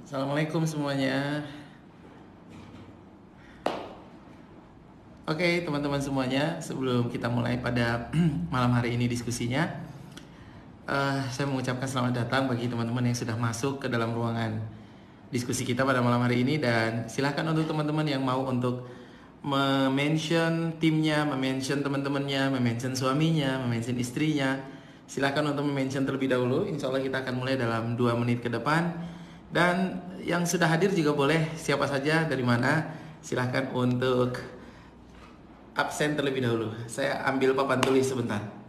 Assalamualaikum semuanya. Oke, teman-teman semuanya, sebelum kita mulai pada malam hari ini diskusinya, saya mengucapkan selamat datang bagi teman-teman yang sudah masuk ke dalam ruangan diskusi kita pada malam hari ini. Dan silahkan untuk teman-teman yang mau untuk mention timnya, mention teman-temannya, mention suaminya, mention istrinya, silahkan untuk mention terlebih dahulu. Insya Allah kita akan mulai dalam 2 menit ke depan. Dan yang sudah hadir juga boleh, siapa saja, dari mana, silahkan untuk absen terlebih dahulu. Saya ambil papan tulis sebentar.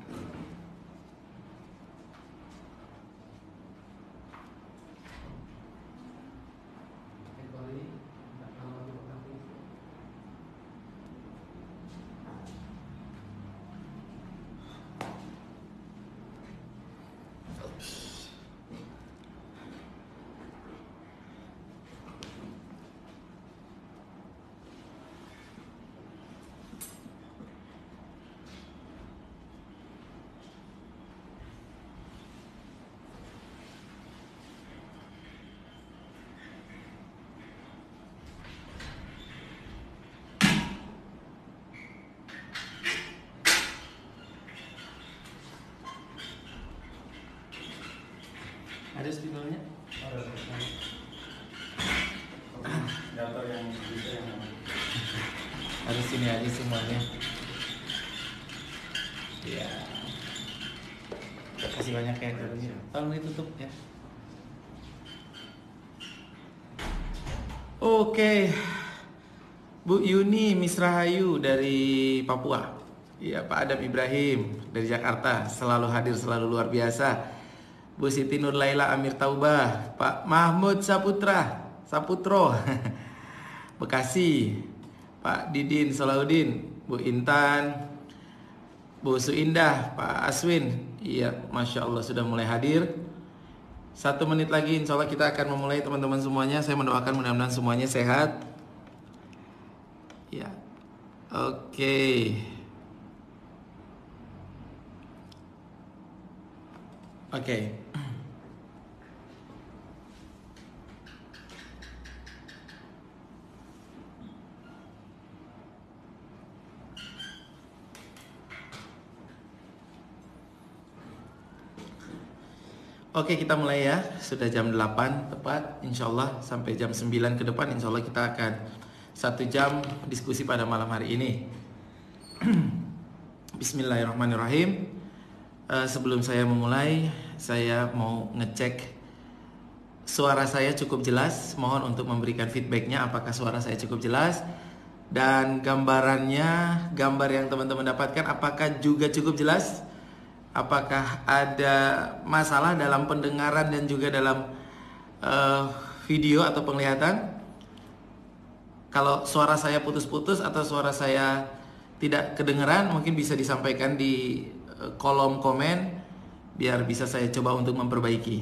Ada spidolnya? Data yang bisa yang Harus sini aja semuanya. Ya. Kasih banyak ya dulunya. Tolong ditutup ya. Oke. Bu Yuni Misrahayu dari Papua. Ya, Pak Adam Ibrahim dari Jakarta, selalu hadir, selalu luar biasa. Bu Siti Nur Laila Amir Taubah, Pak Mahmud Saputro Bekasi, Pak Didin Salahuddin, Bu Intan, Bu Suindah, Pak Aswin. Iya, Masya Allah sudah mulai hadir. 1 menit lagi insya Allah kita akan memulai, teman-teman semuanya. Saya mendoakan mudah-mudahan semuanya sehat. Ya, oke. Oke. Oke, kita mulai ya. Sudah jam 8 tepat. Insya Allah sampai jam 9 ke depan, insya Allah kita akan 1 jam diskusi pada malam hari ini. Bismillahirrahmanirrahim. Sebelum saya memulai, saya mau ngecek suara saya cukup jelas. Mohon untuk memberikan feedbacknya apakah suara saya cukup jelas. Dan gambarannya, gambar yang teman-teman dapatkan apakah juga cukup jelas. Apakah ada masalah dalam pendengaran dan juga dalam video atau penglihatan. Kalau suara saya putus-putus atau suara saya tidak kedengeran, mungkin bisa disampaikan di kolom komen biar bisa saya coba untuk memperbaiki.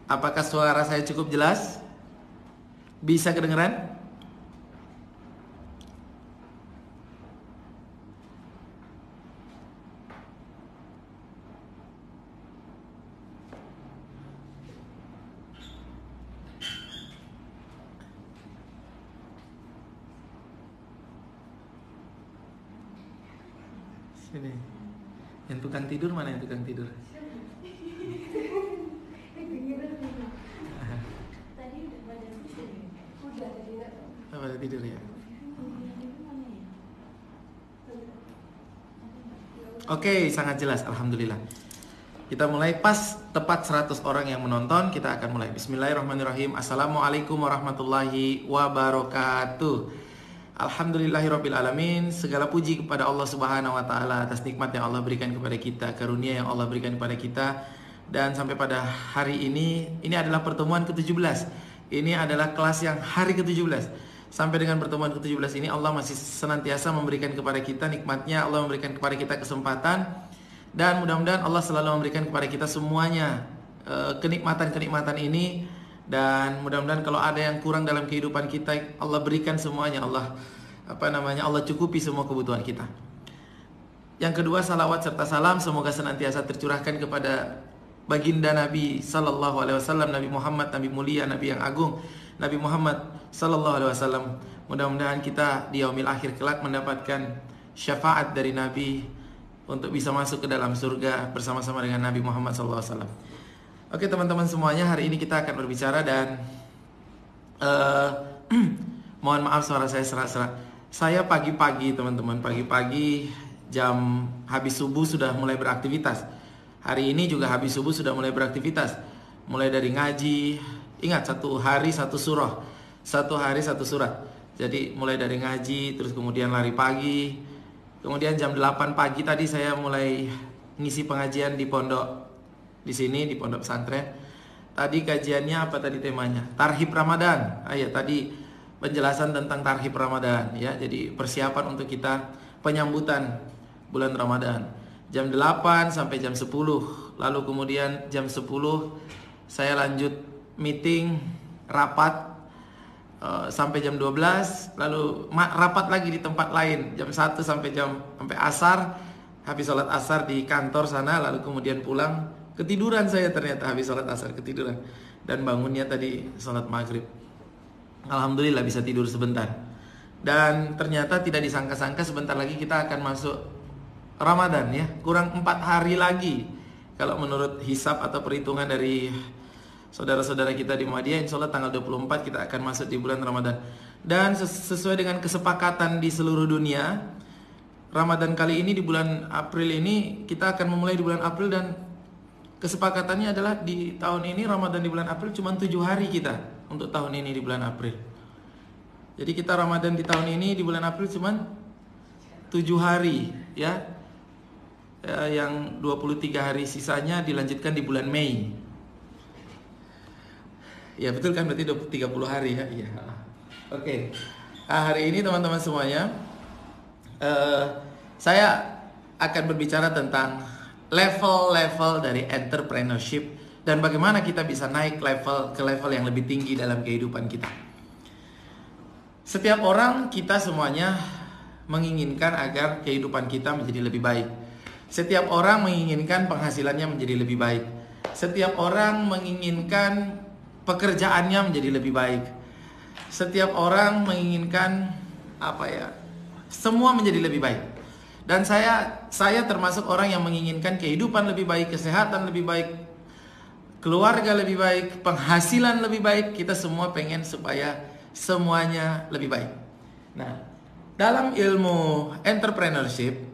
Apakah suara saya cukup jelas? Bisa kedengeran? Sini. Yang tukang tidur mana, yang tukang tidur? Pada tidur ya. Oke, sangat jelas, alhamdulillah. Kita mulai pas tepat 100 orang yang menonton. Kita akan mulai. Bismillahirrahmanirrahim. Assalamualaikum warahmatullahi wabarakatuh. Alhamdulillahirabbil alamin. Segala puji kepada Allah Subhanahu wa taala atas nikmat yang Allah berikan kepada kita, karunia yang Allah berikan kepada kita. Dan sampai pada hari ini adalah pertemuan ke-17. Ini adalah kelas yang hari ke-17. Sampai dengan pertemuan ke-17 ini Allah masih senantiasa memberikan kepada kita nikmatnya. Allah memberikan kepada kita kesempatan. Dan mudah-mudahan Allah selalu memberikan kepada kita semuanya kenikmatan-kenikmatan ini. Dan mudah-mudahan kalau ada yang kurang dalam kehidupan kita, Allah berikan semuanya. Allah cukupi semua kebutuhan kita. Yang kedua, salawat serta salam semoga senantiasa tercurahkan kepada baginda Nabi Sallallahu Alaihi Wasallam, Nabi Muhammad, Nabi mulia, Nabi yang agung, Nabi Muhammad Sallallahu Alaihi Wasallam. Mudah-mudahan kita di yaumil akhir kelak mendapatkan syafaat dari Nabi untuk bisa masuk ke dalam surga bersama-sama dengan Nabi Muhammad Sallallahu Alaihi Wasallam. Oke teman-teman semuanya, hari ini kita akan berbicara dan mohon maaf suara saya serak-serak. Saya pagi-pagi teman-teman, pagi-pagi jam habis subuh sudah mulai beraktivitas. Hari ini juga habis subuh sudah mulai beraktivitas. Mulai dari ngaji, ingat satu hari satu surah, satu hari satu surat. Jadi mulai dari ngaji, terus kemudian lari pagi. Kemudian jam 8 pagi tadi saya mulai ngisi pengajian di pondok di sini, di pondok pesantren. Tadi kajiannya apa tadi temanya? Tarhib Ramadan. Tadi penjelasan tentang tarhib Ramadan ya. Jadi persiapan untuk kita penyambutan bulan Ramadan. Jam 8 sampai jam 10. Lalu kemudian jam 10 saya lanjut meeting, rapat sampai jam 12, lalu rapat lagi di tempat lain jam 1 sampai asar. Habis sholat asar di kantor sana, lalu kemudian pulang. Ketiduran saya ternyata habis sholat asar, ketiduran. Dan bangunnya tadi sholat maghrib. Alhamdulillah bisa tidur sebentar. Dan ternyata tidak disangka-sangka sebentar lagi kita akan masuk Ramadan ya. Kurang 4 hari lagi. Kalau menurut hisab atau perhitungan dari saudara-saudara kita di Muhammadiyah, insya Allah tanggal 24 kita akan masuk di bulan Ramadan. Dan sesuai dengan kesepakatan di seluruh dunia, Ramadan kali ini di bulan April ini kita akan memulai di bulan April, dan kesepakatannya adalah di tahun ini Ramadan di bulan April cuma 7 hari kita untuk tahun ini di bulan April. Jadi kita Ramadan di tahun ini di bulan April cuma 7 hari ya. Yang 23 hari sisanya dilanjutkan di bulan Mei. Ya betul kan, berarti 30 hari ya. Iya. Oke. Hari ini teman-teman semuanya, saya akan berbicara tentang level-level dari entrepreneurship dan bagaimana kita bisa naik ke level yang lebih tinggi dalam kehidupan kita. Setiap orang, kita semuanya menginginkan agar kehidupan kita menjadi lebih baik. Setiap orang menginginkan penghasilannya menjadi lebih baik. Setiap orang menginginkan pekerjaannya menjadi lebih baik. Setiap orang menginginkan semua menjadi lebih baik. Dan saya termasuk orang yang menginginkan kehidupan lebih baik, kesehatan lebih baik, keluarga lebih baik, penghasilan lebih baik. Kita semua pengen supaya semuanya lebih baik. Nah, dalam ilmu entrepreneurship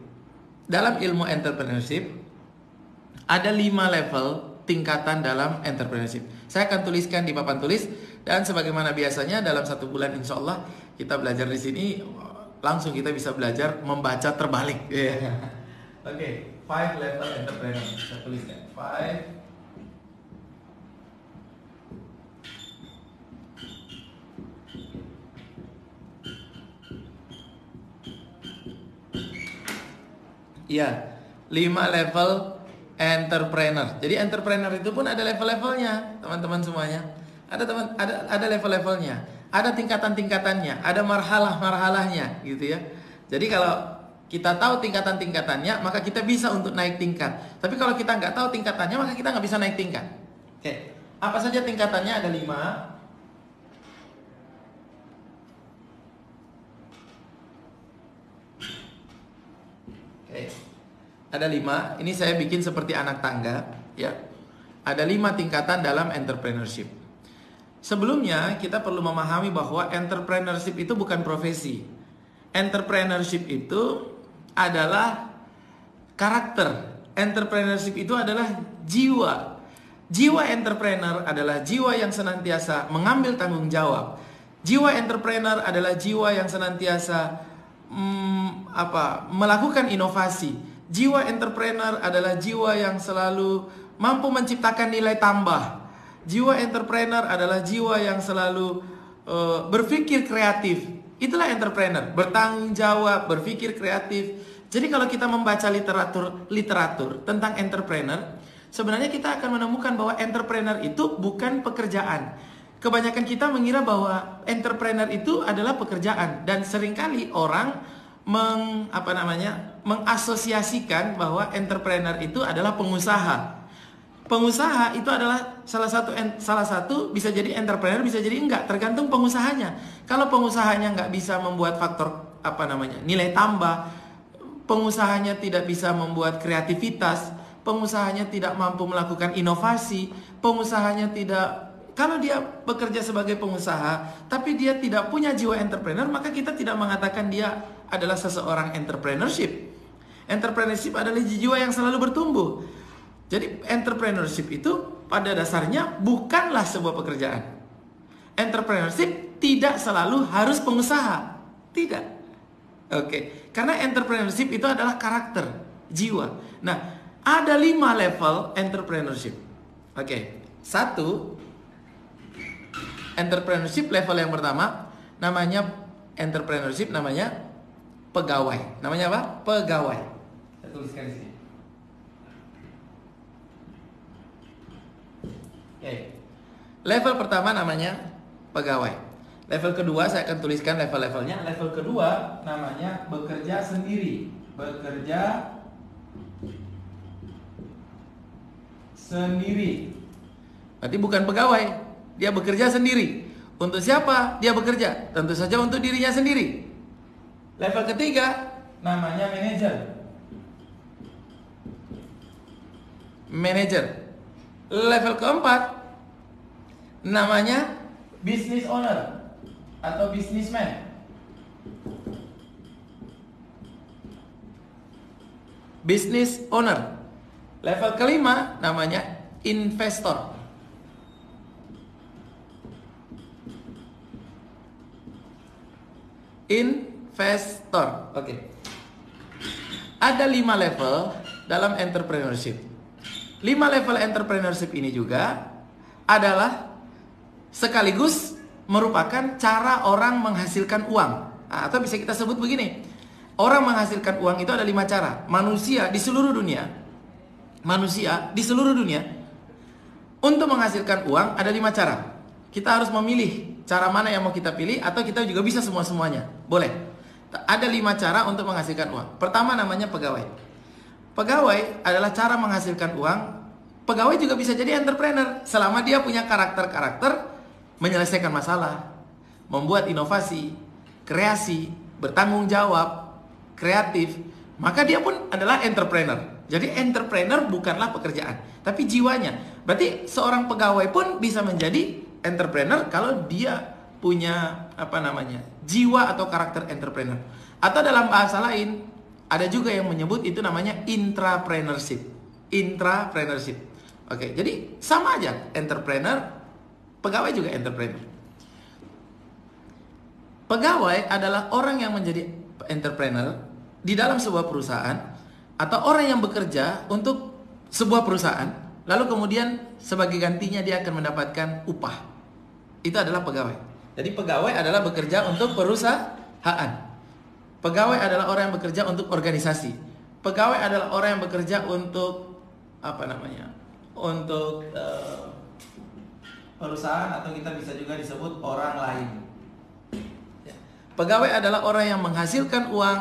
ada 5 level tingkatan dalam entrepreneurship. Saya akan tuliskan di papan tulis, dan sebagaimana biasanya dalam 1 bulan insya Allah kita belajar di sini, langsung kita bisa belajar membaca terbalik. Oke, 5 level entrepreneur. Saya tuliskan 5. Ya, 5 level entrepreneur. Jadi entrepreneur itu pun ada level-levelnya, teman-teman semuanya. Ada level-levelnya, ada tingkatan-tingkatannya, ada marhalah-marhalahnya gitu ya. Jadi kalau kita tahu tingkatan-tingkatannya, maka kita bisa untuk naik tingkat. Tapi kalau kita nggak tahu tingkatannya, maka kita nggak bisa naik tingkat. Oke, apa saja tingkatannya? Ada 5. Ada 5. Ini saya bikin seperti anak tangga ya. Ada 5 tingkatan dalam entrepreneurship. Sebelumnya kita perlu memahami bahwa entrepreneurship itu bukan profesi. Entrepreneurship itu adalah karakter. Entrepreneurship itu adalah jiwa. Jiwa entrepreneur adalah jiwa yang senantiasa mengambil tanggung jawab. Jiwa entrepreneur adalah jiwa yang senantiasa melakukan inovasi. Jiwa entrepreneur adalah jiwa yang selalu mampu menciptakan nilai tambah. Jiwa entrepreneur adalah jiwa yang selalu berpikir kreatif. Itulah entrepreneur, bertanggung jawab, berpikir kreatif. Jadi kalau kita membaca literatur tentang entrepreneur, sebenarnya kita akan menemukan bahwa entrepreneur itu bukan pekerjaan. Kebanyakan kita mengira bahwa entrepreneur itu adalah pekerjaan, dan seringkali orang mengasosiasikan bahwa entrepreneur itu adalah pengusaha. Pengusaha itu adalah salah satu bisa jadi entrepreneur, bisa jadi enggak, tergantung pengusahanya. Kalau pengusahanya nggak bisa membuat faktor nilai tambah, pengusahanya tidak bisa membuat kreativitas, pengusahanya tidak mampu melakukan inovasi, pengusahanya tidak, kalau dia bekerja sebagai pengusaha tapi dia tidak punya jiwa entrepreneur, maka kita tidak mengatakan dia adalah seseorang entrepreneurship. Entrepreneurship adalah jiwa yang selalu bertumbuh. Jadi entrepreneurship itu pada dasarnya bukanlah sebuah pekerjaan. Entrepreneurship tidak selalu harus pengusaha. Tidak. Oke. Karena entrepreneurship itu adalah karakter, jiwa. Nah, ada 5 level entrepreneurship. Oke. 1, entrepreneurship level yang pertama namanya entrepreneurship, namanya pegawai. Namanya apa? Pegawai. Saya tuliskan di sini. Oke. Level pertama namanya pegawai. Level kedua saya akan tuliskan level-levelnya. Level kedua namanya bekerja sendiri. Bekerja sendiri. Berarti bukan pegawai, dia bekerja sendiri. Untuk siapa dia bekerja? Tentu saja untuk dirinya sendiri. Level ketiga namanya manajer. Manajer. Level keempat namanya business owner atau businessman. Business owner. Level kelima namanya investor. Investor. Oke. Ada 5 level dalam entrepreneurship. 5 level entrepreneurship ini juga adalah sekaligus merupakan cara orang menghasilkan uang. Atau bisa kita sebut begini, orang menghasilkan uang itu ada 5 cara. Manusia di seluruh dunia untuk menghasilkan uang ada 5 cara. Kita harus memilih cara mana yang mau kita pilih, atau kita juga bisa semua-semuanya. Boleh. Ada 5 cara untuk menghasilkan uang. Pertama namanya pegawai. Pegawai adalah cara menghasilkan uang. Pegawai juga bisa jadi entrepreneur selama dia punya karakter-karakter menyelesaikan masalah, membuat inovasi, kreasi, bertanggung jawab, kreatif, maka dia pun adalah entrepreneur. Jadi entrepreneur bukanlah pekerjaan, tapi jiwanya. Berarti seorang pegawai pun bisa menjadi entrepreneur kalau dia punya jiwa atau karakter entrepreneur. Atau dalam bahasa lain ada juga yang menyebut itu namanya intrapreneurship. Intrapreneurship. Oke, jadi sama aja, entrepreneur, pegawai juga entrepreneur. Pegawai adalah orang yang menjadi entrepreneur di dalam sebuah perusahaan, atau orang yang bekerja untuk sebuah perusahaan, lalu kemudian sebagai gantinya dia akan mendapatkan upah. Itu adalah pegawai. Jadi pegawai adalah bekerja untuk perusahaan. Pegawai adalah orang yang bekerja untuk organisasi. Pegawai adalah orang yang bekerja untuk untuk perusahaan, atau kita bisa juga disebut orang lain. Pegawai adalah orang yang menghasilkan uang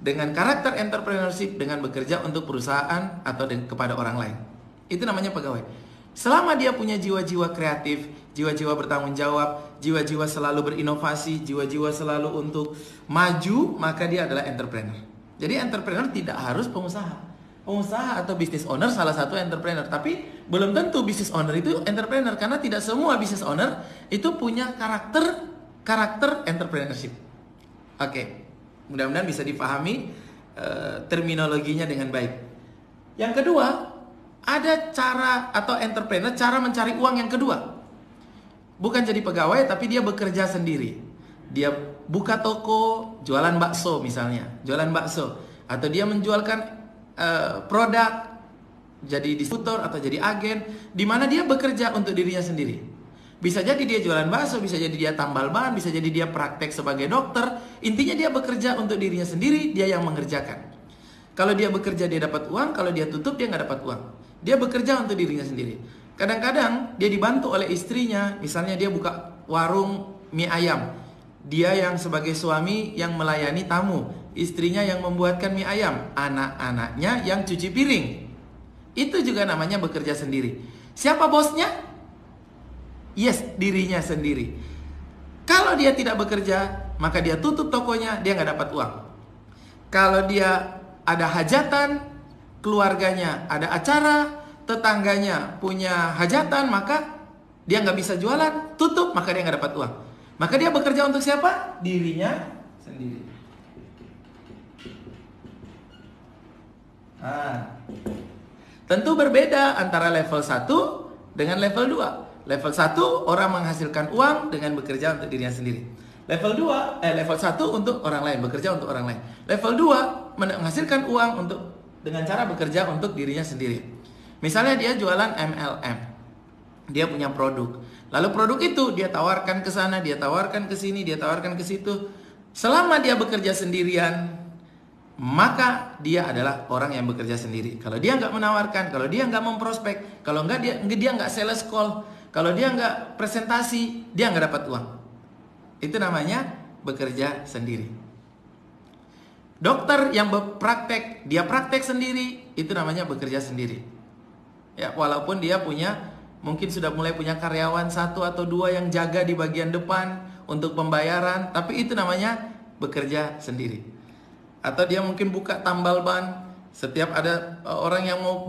dengan karakter entrepreneurship dengan bekerja untuk perusahaan atau kepada orang lain. Itu namanya pegawai. Selama dia punya jiwa-jiwa kreatif, jiwa-jiwa bertanggung jawab, jiwa-jiwa selalu berinovasi, jiwa-jiwa selalu untuk maju, maka dia adalah entrepreneur. Jadi entrepreneur tidak harus pengusaha. Pengusaha atau business owner salah satu entrepreneur, tapi belum tentu business owner itu entrepreneur, karena tidak semua business owner itu punya karakter entrepreneurship. Oke, mudah-mudahan bisa dipahami terminologinya dengan baik. Yang kedua, ada cara atau entrepreneur, cara mencari uang yang kedua. Bukan jadi pegawai, tapi dia bekerja sendiri. Dia buka toko, jualan bakso misalnya, jualan bakso, atau dia menjualkan produk, jadi distributor atau jadi agen, di mana dia bekerja untuk dirinya sendiri. Bisa jadi dia jualan bakso, bisa jadi dia tambal ban, bisa jadi dia praktek sebagai dokter. Intinya dia bekerja untuk dirinya sendiri, dia yang mengerjakan. Kalau dia bekerja dia dapat uang, kalau dia tutup dia nggak dapat uang. Dia bekerja untuk dirinya sendiri. Kadang-kadang dia dibantu oleh istrinya, misalnya dia buka warung mie ayam. Dia yang sebagai suami yang melayani tamu, istrinya yang membuatkan mie ayam, anak-anaknya yang cuci piring. Itu juga namanya bekerja sendiri. Siapa bosnya? Yes, dirinya sendiri. Kalau dia tidak bekerja, maka dia tutup tokonya, dia nggak dapat uang. Kalau dia ada hajatan, keluarganya ada acara, tetangganya punya hajatan, maka dia nggak bisa jualan, tutup, maka dia nggak dapat uang. Maka dia bekerja untuk siapa? Dirinya sendiri. Tentu berbeda antara level 1 dengan level 2. Level 1 orang menghasilkan uang dengan bekerja untuk dirinya sendiri. Level 1 untuk orang lain, bekerja untuk orang lain. Level 2 menghasilkan uang dengan cara bekerja untuk dirinya sendiri. Misalnya dia jualan MLM. Dia punya produk. Lalu produk itu dia tawarkan ke sana, dia tawarkan ke sini, dia tawarkan ke situ. Selama dia bekerja sendirian, maka dia adalah orang yang bekerja sendiri. Kalau dia nggak menawarkan, kalau dia nggak memprospek, kalau dia nggak sales call, kalau dia nggak presentasi, dia nggak dapat uang. Itu namanya bekerja sendiri. Dokter yang berpraktek, dia praktek sendiri, itu namanya bekerja sendiri. Ya, walaupun dia mungkin sudah mulai punya karyawan 1 atau 2 yang jaga di bagian depan untuk pembayaran, tapi itu namanya bekerja sendiri. Atau dia mungkin buka tambal ban. Setiap ada orang yang mau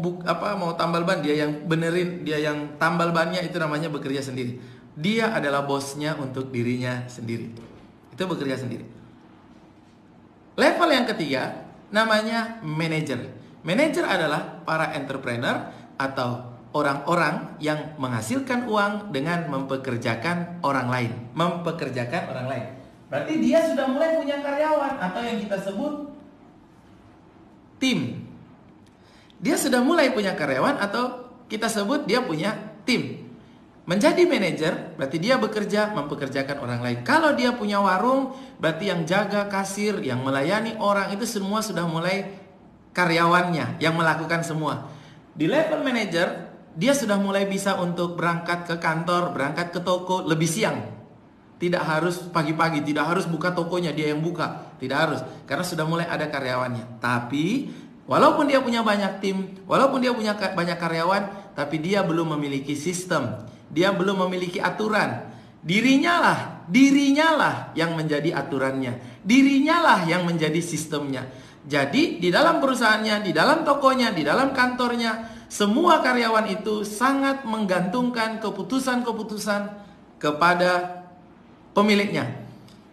tambal ban, dia yang benerin, dia yang tambal bannya, itu namanya bekerja sendiri. Dia adalah bosnya untuk dirinya sendiri. Itu bekerja sendiri. Level yang ketiga namanya manajer. Manajer adalah para entrepreneur atau orang-orang yang menghasilkan uang dengan mempekerjakan orang lain. Mempekerjakan orang lain. Berarti dia sudah mulai punya karyawan atau yang kita sebut tim. Dia sudah mulai punya karyawan atau kita sebut dia punya tim. Menjadi manajer berarti dia bekerja mempekerjakan orang lain. Kalau dia punya warung, berarti yang jaga, kasir, yang melayani orang itu semua sudah mulai karyawannya yang melakukan semua. Di level manajer, dia sudah mulai bisa untuk berangkat ke kantor, berangkat ke toko lebih siang. Tidak harus pagi-pagi, tidak harus buka tokonya, dia yang buka. Tidak harus, karena sudah mulai ada karyawannya. Tapi, walaupun dia punya banyak tim, walaupun dia punya banyak karyawan, tapi dia belum memiliki sistem. Dia belum memiliki aturan. Dirinya lah yang menjadi aturannya. Dirinya lah yang menjadi sistemnya. Jadi, di dalam perusahaannya, di dalam tokonya, di dalam kantornya, semua karyawan itu sangat menggantungkan keputusan-keputusan kepada pemiliknya.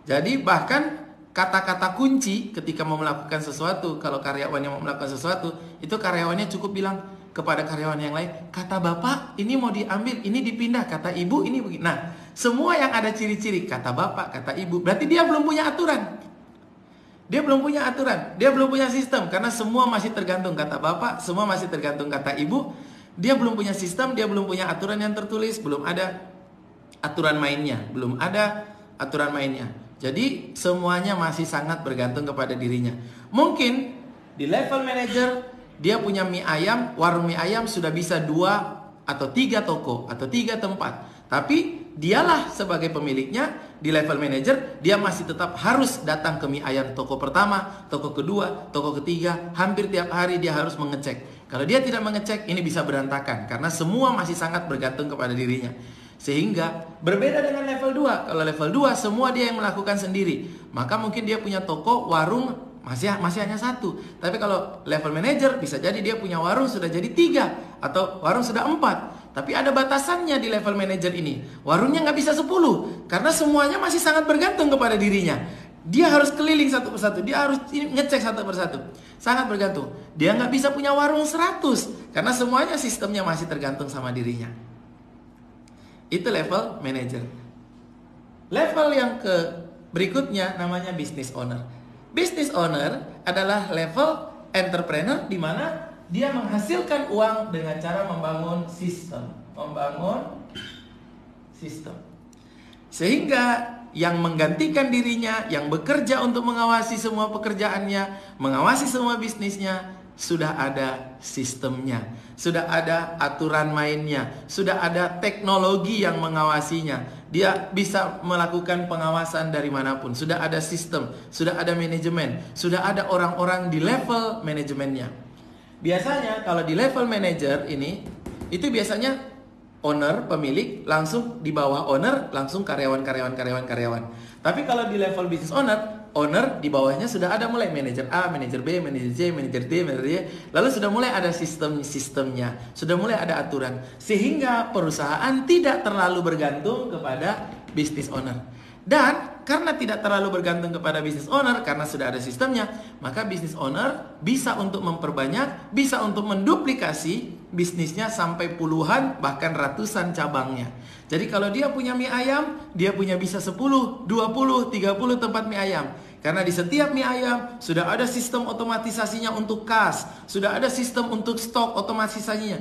Jadi bahkan kata-kata kunci ketika mau melakukan sesuatu, kalau karyawannya mau melakukan sesuatu, itu karyawannya cukup bilang kepada karyawan yang lain, kata bapak ini mau diambil, ini dipindah, kata ibu ini begini. Nah, semua yang ada ciri-ciri kata bapak, kata ibu, berarti dia belum punya aturan. Dia belum punya aturan, dia belum punya sistem, karena semua masih tergantung kata bapak, semua masih tergantung kata ibu. Dia belum punya sistem, dia belum punya aturan yang tertulis, belum ada aturan mainnya, belum ada aturan mainnya. Jadi semuanya masih sangat bergantung kepada dirinya. Mungkin di level manager dia punya mie ayam, warung mie ayam sudah bisa 2 atau 3 toko atau 3 tempat. Tapi dialah sebagai pemiliknya. Di level manager dia masih tetap harus datang ke mie ayam toko pertama, toko kedua, toko ketiga. Hampir tiap hari dia harus mengecek. Kalau dia tidak mengecek, ini bisa berantakan karena semua masih sangat bergantung kepada dirinya. Sehingga berbeda dengan level 2. Kalau level 2 semua dia yang melakukan sendiri, maka mungkin dia punya toko, warung masih hanya 1. Tapi kalau level manager bisa jadi dia punya warung sudah jadi 3 atau warung sudah 4. Tapi ada batasannya di level manager ini. Warungnya nggak bisa 10 karena semuanya masih sangat bergantung kepada dirinya. Dia harus keliling satu persatu, dia harus ngecek satu persatu. Sangat bergantung. Dia nggak bisa punya warung 100 karena semuanya sistemnya masih tergantung sama dirinya. Itu level manager. Level yang berikutnya namanya business owner. Business owner adalah level entrepreneur di mana dia menghasilkan uang dengan cara membangun sistem. Sehingga yang menggantikan dirinya, yang bekerja untuk mengawasi semua pekerjaannya, mengawasi semua bisnisnya, sudah ada sistemnya, sudah ada aturan mainnya, sudah ada teknologi yang mengawasinya. Dia bisa melakukan pengawasan dari manapun. Sudah ada sistem, sudah ada manajemen, sudah ada orang-orang di level manajemennya. Biasanya kalau di level manager ini, itu biasanya owner, pemilik, langsung di bawah owner, langsung karyawan. Tapi kalau di level business owner di bawahnya sudah ada mulai manajer A, manajer B, manajer C, manajer D, manajer Y. Lalu sudah mulai ada sistemnya, sudah mulai ada aturan. Sehingga perusahaan tidak terlalu bergantung kepada business owner. Dan karena tidak terlalu bergantung kepada business owner, karena sudah ada sistemnya, maka business owner bisa untuk memperbanyak, bisa untuk menduplikasi bisnisnya sampai puluhan bahkan ratusan cabangnya. Jadi kalau dia punya mie ayam, dia punya bisa 10, 20, 30 tempat mie ayam. Karena di setiap mie ayam sudah ada sistem otomatisasinya untuk kas, sudah ada sistem untuk stok otomatisasinya,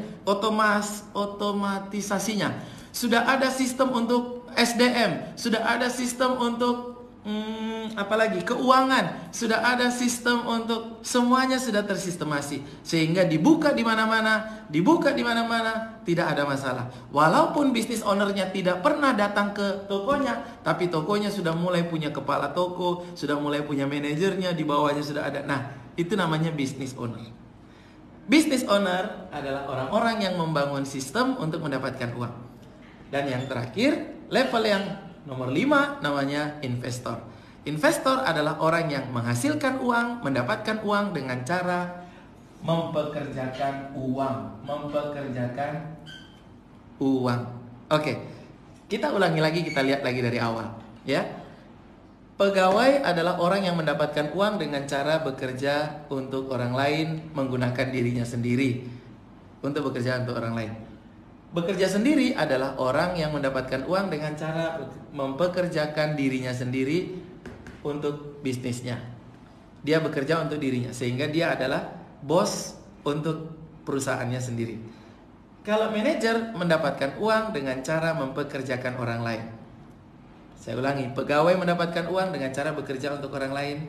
sudah ada sistem untuk SDM, sudah ada sistem untuk apalagi keuangan, sudah ada sistem untuk semuanya sudah tersistemasi sehingga dibuka di mana-mana, tidak ada masalah. Walaupun bisnis ownernya tidak pernah datang ke tokonya, tapi tokonya sudah mulai punya kepala toko, sudah mulai punya manajernya, di bawahnya sudah ada. Nah, itu namanya bisnis owner. Bisnis owner adalah orang-orang yang membangun sistem untuk mendapatkan uang. Dan yang terakhir, level yang nomor 5 namanya investor. Investor adalah orang yang menghasilkan uang, mendapatkan uang dengan cara mempekerjakan uang. Oke, kita ulangi lagi, kita lihat lagi dari awal, ya. Pegawai adalah orang yang mendapatkan uang dengan cara bekerja untuk orang lain, menggunakan dirinya sendiri untuk bekerja untuk orang lain. Bekerja sendiri adalah orang yang mendapatkan uang dengan cara mempekerjakan dirinya sendiri untuk bisnisnya. Dia bekerja untuk dirinya, sehingga dia adalah bos untuk perusahaannya sendiri. Kalau manajer mendapatkan uang dengan cara mempekerjakan orang lain. Saya ulangi, pegawai mendapatkan uang dengan cara bekerja untuk orang lain.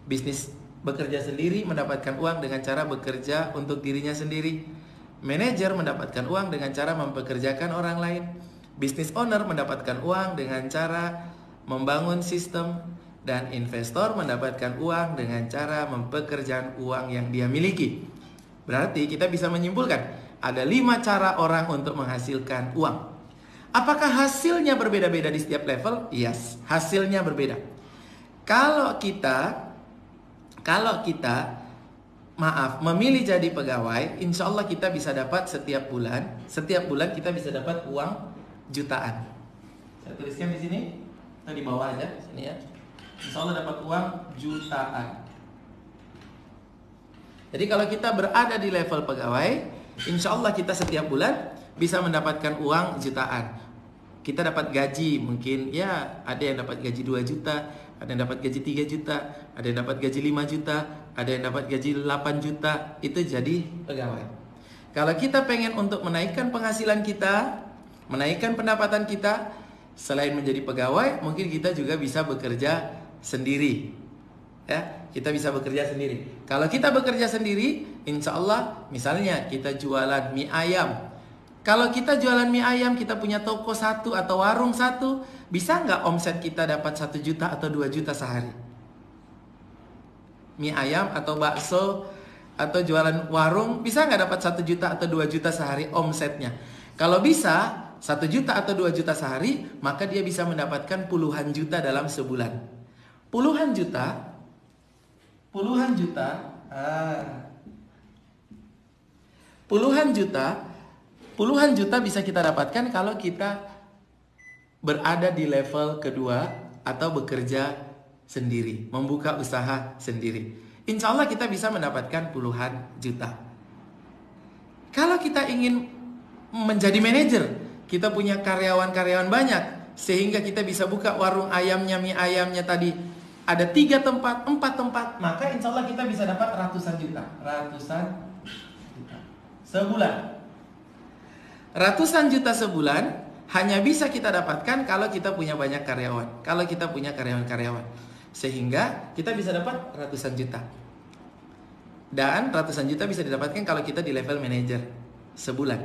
Bisnis bekerja sendiri mendapatkan uang dengan cara bekerja untuk dirinya sendiri. Manajer mendapatkan uang dengan cara mempekerjakan orang lain. Business owner mendapatkan uang dengan cara membangun sistem. Dan investor mendapatkan uang dengan cara mempekerjakan uang yang dia miliki. Berarti kita bisa menyimpulkan ada 5 cara orang untuk menghasilkan uang. Apakah hasilnya berbeda-beda di setiap level? Yes, hasilnya berbeda. Kalau kita memilih jadi pegawai, insya Allah kita bisa dapat setiap bulan kita bisa dapat uang jutaan. Saya tuliskan di sini atau di bawah aja, sini ya. Insya Allah dapat uang jutaan. Jadi kalau kita berada di level pegawai, insya Allah kita setiap bulan bisa mendapatkan uang jutaan. Kita dapat gaji, mungkin ya ada yang dapat gaji 2 juta, ada yang dapat gaji 3 juta, ada yang dapat gaji 5 juta, ada yang dapat gaji 8 juta, itu jadi pegawai. Kalau kita pengen untuk menaikkan penghasilan kita, menaikkan pendapatan kita, selain menjadi pegawai, mungkin kita juga bisa bekerja sendiri. Ya, kita bisa bekerja sendiri. Kalau kita bekerja sendiri, insya Allah, misalnya kita jualan mie ayam. Kalau kita jualan mie ayam, kita punya toko 1 atau warung 1, bisa nggak omset kita dapat 1 juta atau 2 juta sehari? Mie ayam atau bakso atau jualan warung, bisa nggak dapat 1 juta atau 2 juta sehari omsetnya? Kalau bisa 1 juta atau 2 juta sehari, maka dia bisa mendapatkan puluhan juta dalam sebulan. Puluhan juta bisa kita dapatkan kalau kita berada di level kedua atau bekerja sendiri, membuka usaha sendiri. Insya Allah kita bisa mendapatkan puluhan juta. Kalau kita ingin menjadi manajer, kita punya karyawan-karyawan banyak, sehingga kita bisa buka warung ayamnya, mie ayamnya tadi ada 3 tempat, 4 tempat, maka insya Allah kita bisa dapat ratusan juta sebulan. Ratusan juta sebulan hanya bisa kita dapatkan kalau kita punya banyak karyawan, kalau kita punya karyawan-karyawan, sehingga kita bisa dapat ratusan juta. Dan ratusan juta bisa didapatkan kalau kita di level manajer sebulan.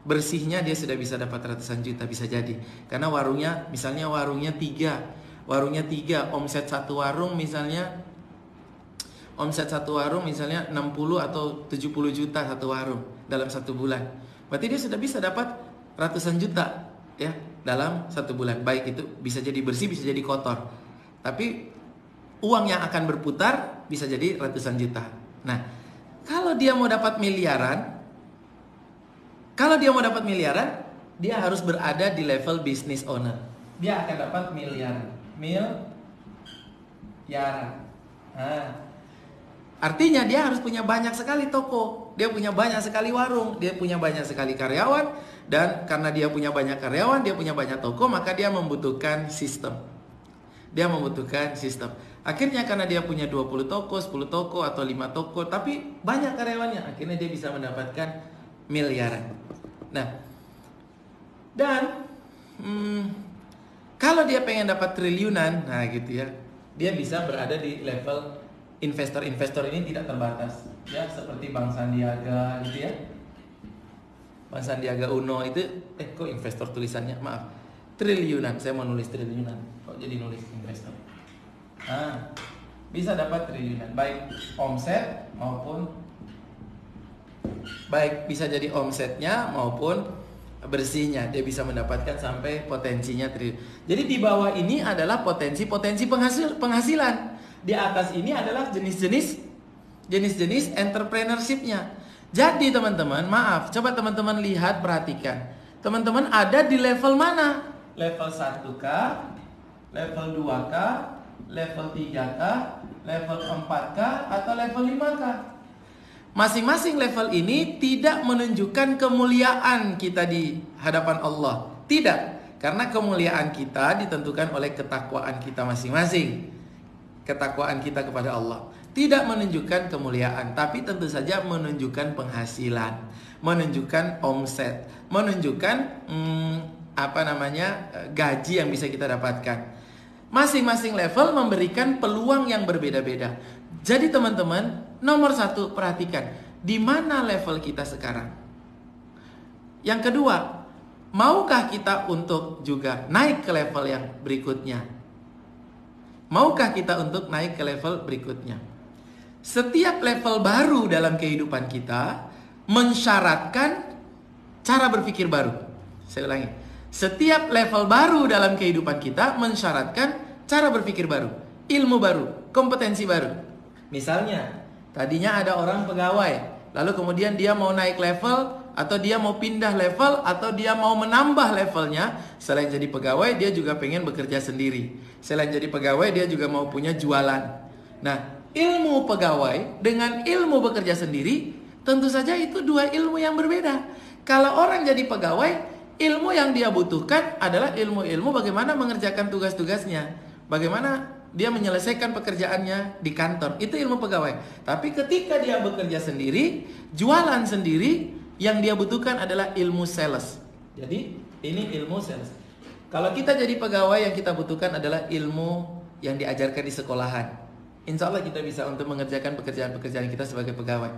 Bersihnya dia sudah bisa dapat ratusan juta, bisa jadi. Karena warungnya, misalnya warungnya 3, omset 1 warung misalnya omset satu warung misalnya 60 atau 70 juta satu warung dalam satu bulan. Berarti dia sudah bisa dapat ratusan juta ya dalam satu bulan. Baik itu bisa jadi bersih, bisa jadi kotor. Tapi uang yang akan berputar bisa jadi ratusan juta. Nah, kalau dia mau dapat miliaran, dia harus berada di level business owner. Dia akan dapat miliaran. Nah, artinya dia harus punya banyak sekali toko, dia punya banyak sekali warung, dia punya banyak sekali karyawan. Dan karena dia punya banyak karyawan, dia punya banyak toko, maka dia membutuhkan sistem. Akhirnya karena dia punya 20 toko, 10 toko, atau 5 toko, tapi banyak karyawannya, akhirnya dia bisa mendapatkan miliaran. Nah, dan kalau dia pengen dapat triliunan, nah gitu ya, dia bisa berada di level investor ini tidak terbatas ya, seperti Bang Sandiaga gitu ya. Bang Sandiaga Uno itu kok investor tulisannya, maaf, triliunan. Saya mau nulis triliunan, kok jadi nulis investor. Nah, bisa dapat triliunan, baik omset maupun bisa jadi omsetnya maupun bersihnya, dia bisa mendapatkan sampai potensinya triliun. Jadi di bawah ini adalah potensi penghasilan. Di atas ini adalah jenis-jenis entrepreneurship-nya. Jadi teman-teman, maaf, coba teman-teman lihat, perhatikan. Teman-teman ada di level mana? Level 1K, level 2K, level 3K, level 4K, atau level 5K? Masing-masing level ini tidak menunjukkan kemuliaan kita di hadapan Allah. Tidak, karena kemuliaan kita ditentukan oleh ketakwaan kita masing-masing. Ketakwaan kita kepada Allah tidak menunjukkan kemuliaan, tapi tentu saja menunjukkan penghasilan, menunjukkan omset, menunjukkan gaji yang bisa kita dapatkan. Masing-masing level memberikan peluang yang berbeda-beda. Jadi teman-teman, nomor 1, perhatikan di mana level kita sekarang. Yang kedua, maukah kita untuk juga naik ke level yang berikutnya? Maukah kita untuk naik ke level berikutnya? Setiap level baru dalam kehidupan kita mensyaratkan cara berpikir baru. Saya ulangi. Setiap level baru dalam kehidupan kita mensyaratkan cara berpikir baru, ilmu baru, kompetensi baru. Misalnya, tadinya ada orang pegawai, lalu kemudian dia mau naik level, atau dia mau pindah level, atau dia mau menambah levelnya. Selain jadi pegawai, dia juga pengen bekerja sendiri. Selain jadi pegawai, dia juga mau punya jualan. Nah, ilmu pegawai dengan ilmu bekerja sendiri, tentu saja itu dua ilmu yang berbeda. Kalau orang jadi pegawai, ilmu yang dia butuhkan adalah ilmu-ilmu bagaimana mengerjakan tugas-tugasnya, bagaimana dia menyelesaikan pekerjaannya di kantor. Itu ilmu pegawai. Tapi ketika dia bekerja sendiri, jualan sendiri, yang dia butuhkan adalah ilmu sales. Jadi ini ilmu sales. Kalau kita jadi pegawai, yang kita butuhkan adalah ilmu yang diajarkan di sekolahan. Insya Allah kita bisa untuk mengerjakan pekerjaan-pekerjaan kita sebagai pegawai.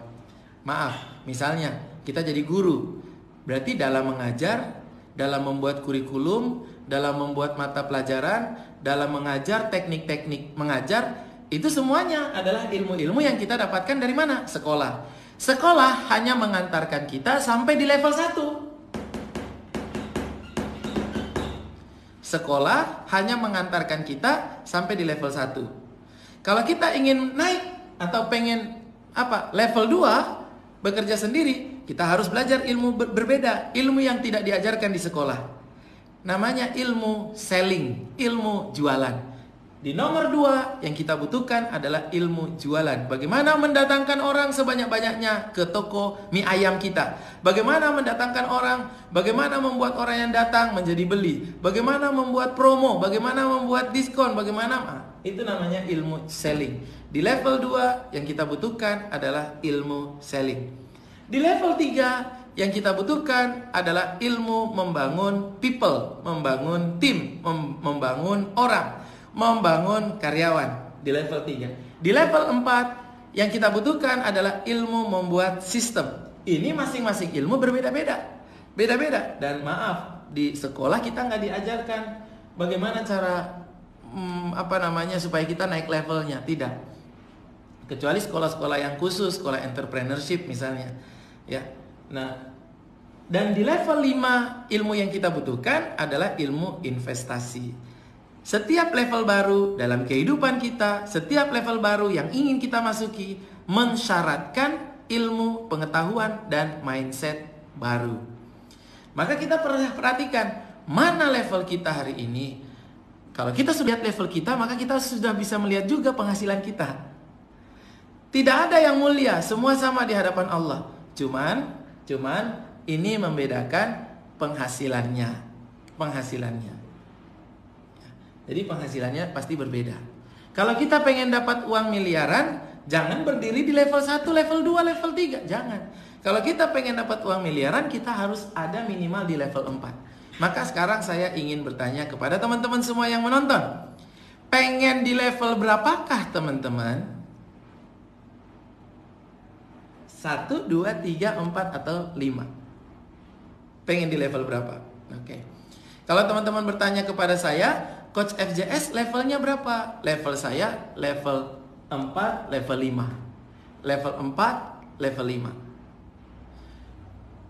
Maaf, misalnya kita jadi guru, berarti dalam mengajar, dalam membuat kurikulum, dalam membuat mata pelajaran, dalam mengajar, teknik-teknik mengajar, itu semuanya adalah ilmu-ilmu yang kita dapatkan dari mana? Sekolah. Sekolah hanya mengantarkan kita sampai di level 1. Sekolah hanya mengantarkan kita sampai di level 1. Kalau kita ingin naik atau pengen level 2, bekerja sendiri, kita harus belajar ilmu berbeda, ilmu yang tidak diajarkan di sekolah. Namanya ilmu selling, ilmu jualan. Di nomor 2 yang kita butuhkan adalah ilmu jualan. Bagaimana mendatangkan orang sebanyak-banyaknya ke toko mie ayam kita. Bagaimana mendatangkan orang, bagaimana membuat orang yang datang menjadi beli. Bagaimana membuat promo, bagaimana membuat diskon, itu namanya ilmu selling. Di level 2 yang kita butuhkan adalah ilmu selling. Di level 3 yang kita butuhkan adalah ilmu membangun people, membangun tim, membangun orang, membangun karyawan. Di level 3. Di level 4 yang kita butuhkan adalah ilmu membuat sistem. Ini masing-masing ilmu berbeda-beda. Beda-beda. Dan maaf, di sekolah kita nggak diajarkan bagaimana cara supaya kita naik levelnya. Tidak. Kecuali sekolah-sekolah yang khusus, sekolah entrepreneurship misalnya. Ya. Nah, dan di level 5 ilmu yang kita butuhkan adalah ilmu investasi. Setiap level baru dalam kehidupan kita, setiap level baru yang ingin kita masuki mensyaratkan ilmu, pengetahuan, dan mindset baru. Maka kita perhatikan mana level kita hari ini. Kalau kita sudah lihat level kita, maka kita sudah bisa melihat juga penghasilan kita. Tidak ada yang mulia, semua sama di hadapan Allah. Cuman ini membedakan penghasilannya. Jadi penghasilannya pasti berbeda. Kalau kita pengen dapat uang miliaran, jangan berdiri di level 1, level 2, level 3. Jangan. Kalau kita pengen dapat uang miliaran, kita harus ada minimal di level 4. Maka sekarang saya ingin bertanya kepada teman-teman semua yang menonton. Pengen di level berapakah teman-teman? 1, 2, 3, 4, atau 5? Pengen di level berapa? Oke. Kalau teman-teman bertanya kepada saya, Coach FJS levelnya berapa? Level saya level 4, level 5. Level 4, level 5.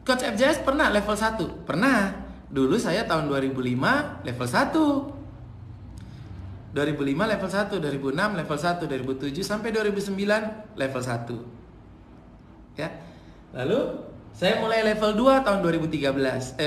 Coach FJS pernah level 1? Pernah. Dulu saya tahun 2005 level 1. 2005 level 1, 2006 level 1, 2007 sampai 2009 level 1. Ya. Lalu saya mulai level 2 tahun 2009.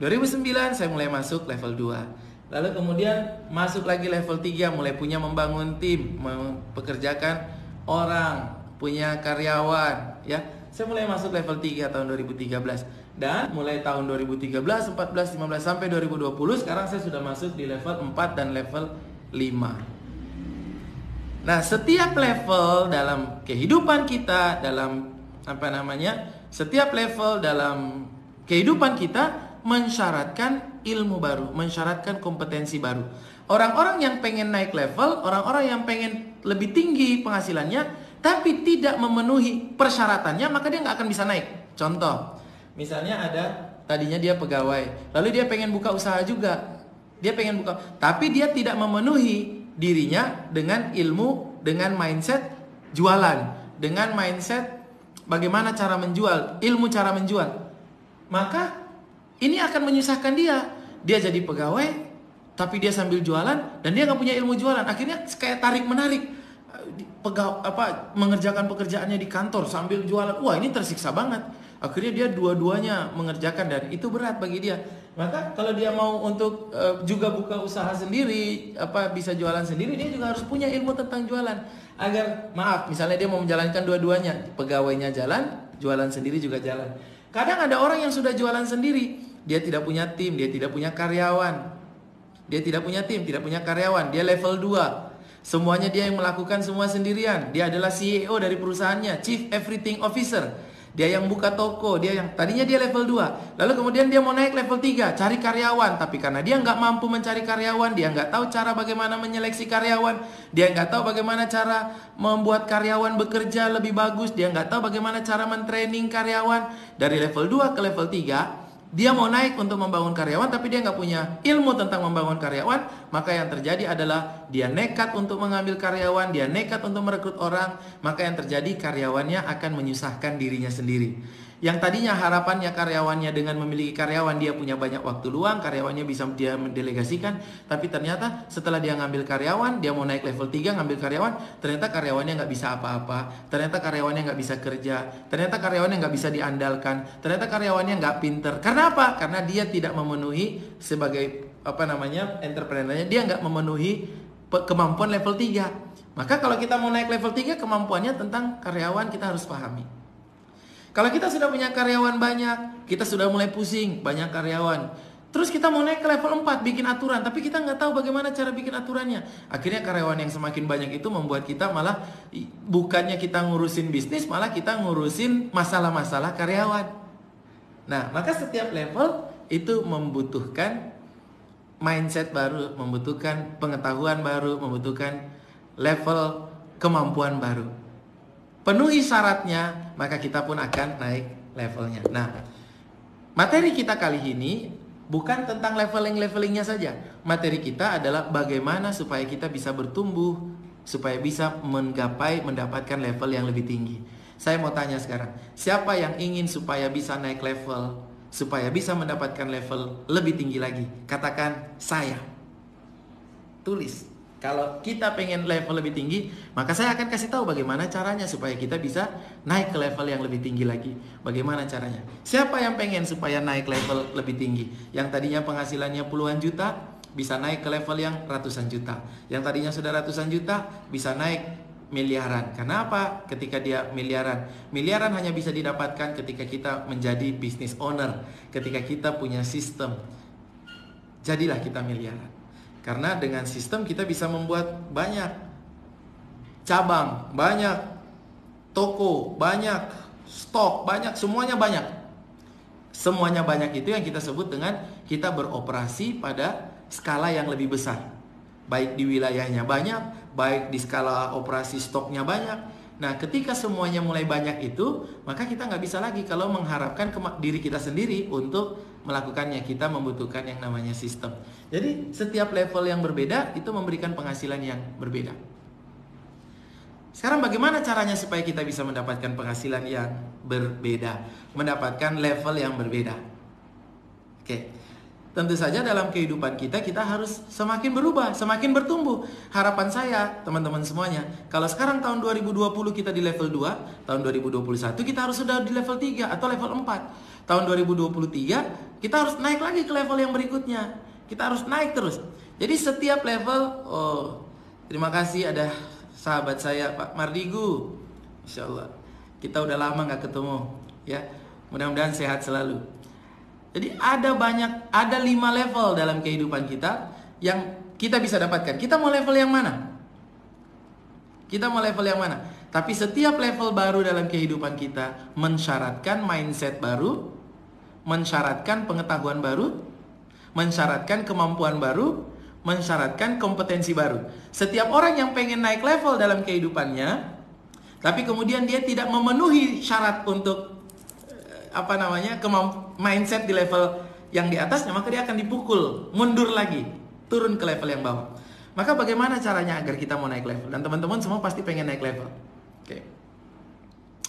2009 saya mulai masuk level 2. Lalu kemudian masuk lagi level 3, mulai punya membangun tim, mempekerjakan orang, punya karyawan, ya. Saya mulai masuk level 3 tahun 2013. Dan mulai tahun 2013, 14, 15 sampai 2020 sekarang saya sudah masuk di level 4 dan level 5. Nah, setiap level dalam kehidupan kita, dalam setiap level dalam kehidupan kita mensyaratkan ilmu baru, mensyaratkan kompetensi baru. Orang-orang yang pengen naik level, orang-orang yang pengen lebih tinggi penghasilannya, tapi tidak memenuhi persyaratannya, maka dia nggak akan bisa naik. Contoh, misalnya tadinya dia pegawai, lalu dia pengen buka usaha juga, tapi dia tidak memenuhi dirinya dengan ilmu, dengan mindset jualan, dengan mindset bagaimana cara menjual, ilmu cara menjual, maka ini akan menyusahkan dia. Dia jadi pegawai, tapi dia sambil jualan dan dia nggak punya ilmu jualan. Akhirnya kayak tarik menarik, mengerjakan pekerjaannya di kantor sambil jualan. Wah, ini tersiksa banget. Akhirnya dia dua-duanya mengerjakan dan itu berat bagi dia. Maka kalau dia mau untuk juga buka usaha sendiri, bisa jualan sendiri, dia juga harus punya ilmu tentang jualan. Agar misalnya dia mau menjalankan dua-duanya, pegawainya jalan, jualan sendiri juga jalan. Kadang ada orang yang sudah jualan sendiri, dia tidak punya tim, dia tidak punya karyawan. Dia level 2. Semuanya dia yang melakukan semua sendirian. Dia adalah CEO dari perusahaannya, Chief Everything Officer. Dia yang buka toko, tadinya dia level 2. Lalu kemudian dia mau naik level 3, cari karyawan. Tapi karena dia nggak mampu mencari karyawan, dia nggak tahu cara bagaimana menyeleksi karyawan, dia nggak tahu bagaimana cara membuat karyawan bekerja lebih bagus, dia nggak tahu bagaimana cara mentraining karyawan. Dari level 2 ke level 3, dia mau naik untuk membangun karyawan, tapi dia nggak punya ilmu tentang membangun karyawan. Maka yang terjadi adalah dia nekat untuk mengambil karyawan, dia nekat untuk merekrut orang. Maka yang terjadi, karyawannya akan menyusahkan dirinya sendiri. Yang tadinya harapannya karyawannya dengan memiliki karyawan, dia punya banyak waktu luang, karyawannya bisa dia mendelegasikan. Tapi ternyata setelah dia ngambil karyawan, dia mau naik level 3 ngambil karyawan, ternyata karyawannya nggak bisa apa-apa, ternyata karyawannya nggak bisa kerja, ternyata karyawannya nggak bisa diandalkan, ternyata karyawannya nggak pinter. Karena apa? Karena dia tidak memenuhi sebagai entrepreneurnya, dia nggak memenuhi kemampuan level 3. Maka kalau kita mau naik level 3, kemampuannya tentang karyawan kita harus pahami. Kalau kita sudah punya karyawan banyak, kita sudah mulai pusing, banyak karyawan. Terus kita mau naik ke level 4, bikin aturan, tapi kita nggak tahu bagaimana cara bikin aturannya. Akhirnya karyawan yang semakin banyak itu membuat kita malah, bukannya kita ngurusin bisnis, malah kita ngurusin masalah-masalah karyawan. Nah, maka setiap level itu membutuhkan mindset baru, membutuhkan pengetahuan baru, membutuhkan level kemampuan baru. Penuhi syaratnya, maka kita pun akan naik levelnya. Nah, materi kita kali ini bukan tentang levelingnya saja. Materi kita adalah bagaimana supaya kita bisa bertumbuh supaya bisa mendapatkan level yang lebih tinggi. Saya mau tanya sekarang, siapa yang ingin supaya bisa naik level, supaya bisa mendapatkan level lebih tinggi lagi? Katakan saya. Tulis. Kalau kita pengen level lebih tinggi, maka saya akan kasih tahu bagaimana caranya supaya kita bisa naik ke level yang lebih tinggi lagi. Bagaimana caranya? Siapa yang pengen supaya naik level lebih tinggi? Yang tadinya penghasilannya puluhan juta, bisa naik ke level yang ratusan juta. Yang tadinya sudah ratusan juta, bisa naik miliaran. Karena apa? Ketika dia miliaran hanya bisa didapatkan ketika kita menjadi business owner, ketika kita punya sistem. Jadilah kita miliaran. Karena dengan sistem kita bisa membuat banyak cabang, banyak toko, banyak stok, banyak, semuanya banyak. Semuanya banyak itu yang kita sebut dengan kita beroperasi pada skala yang lebih besar. Baik di wilayahnya banyak, baik di skala operasi stoknya banyak. Nah, ketika semuanya mulai banyak itu, maka kita nggak bisa lagi kalau mengharapkan diri kita sendiri untuk melakukannya. Kita membutuhkan yang namanya sistem. Jadi, setiap level yang berbeda itu memberikan penghasilan yang berbeda. Sekarang bagaimana caranya supaya kita bisa mendapatkan penghasilan yang berbeda? Mendapatkan level yang berbeda. Oke. Tentu saja dalam kehidupan kita harus semakin berubah, semakin bertumbuh. Harapan saya, teman-teman semuanya, kalau sekarang tahun 2020 kita di level 2, tahun 2021 kita harus sudah di level 3 atau level 4. Tahun 2023 kita harus naik lagi ke level yang berikutnya. Kita harus naik terus. Jadi setiap level, terima kasih ada sahabat saya Pak Mardigu. Insya Allah. Kita udah lama gak ketemu, ya. Mudah-mudahan sehat selalu. Jadi ada 5 level dalam kehidupan kita yang kita bisa dapatkan. Kita mau level yang mana? Tapi setiap level baru dalam kehidupan kita mensyaratkan mindset baru, mensyaratkan pengetahuan baru, mensyaratkan kemampuan baru, mensyaratkan kompetensi baru. Setiap orang yang pengen naik level dalam kehidupannya, tapi kemudian dia tidak memenuhi syarat untuk mindset di level yang di atasnya, maka dia akan dipukul, mundur lagi, turun ke level yang bawah. Maka bagaimana caranya agar kita mau naik level? Dan teman-teman semua pasti pengen naik level. Oke.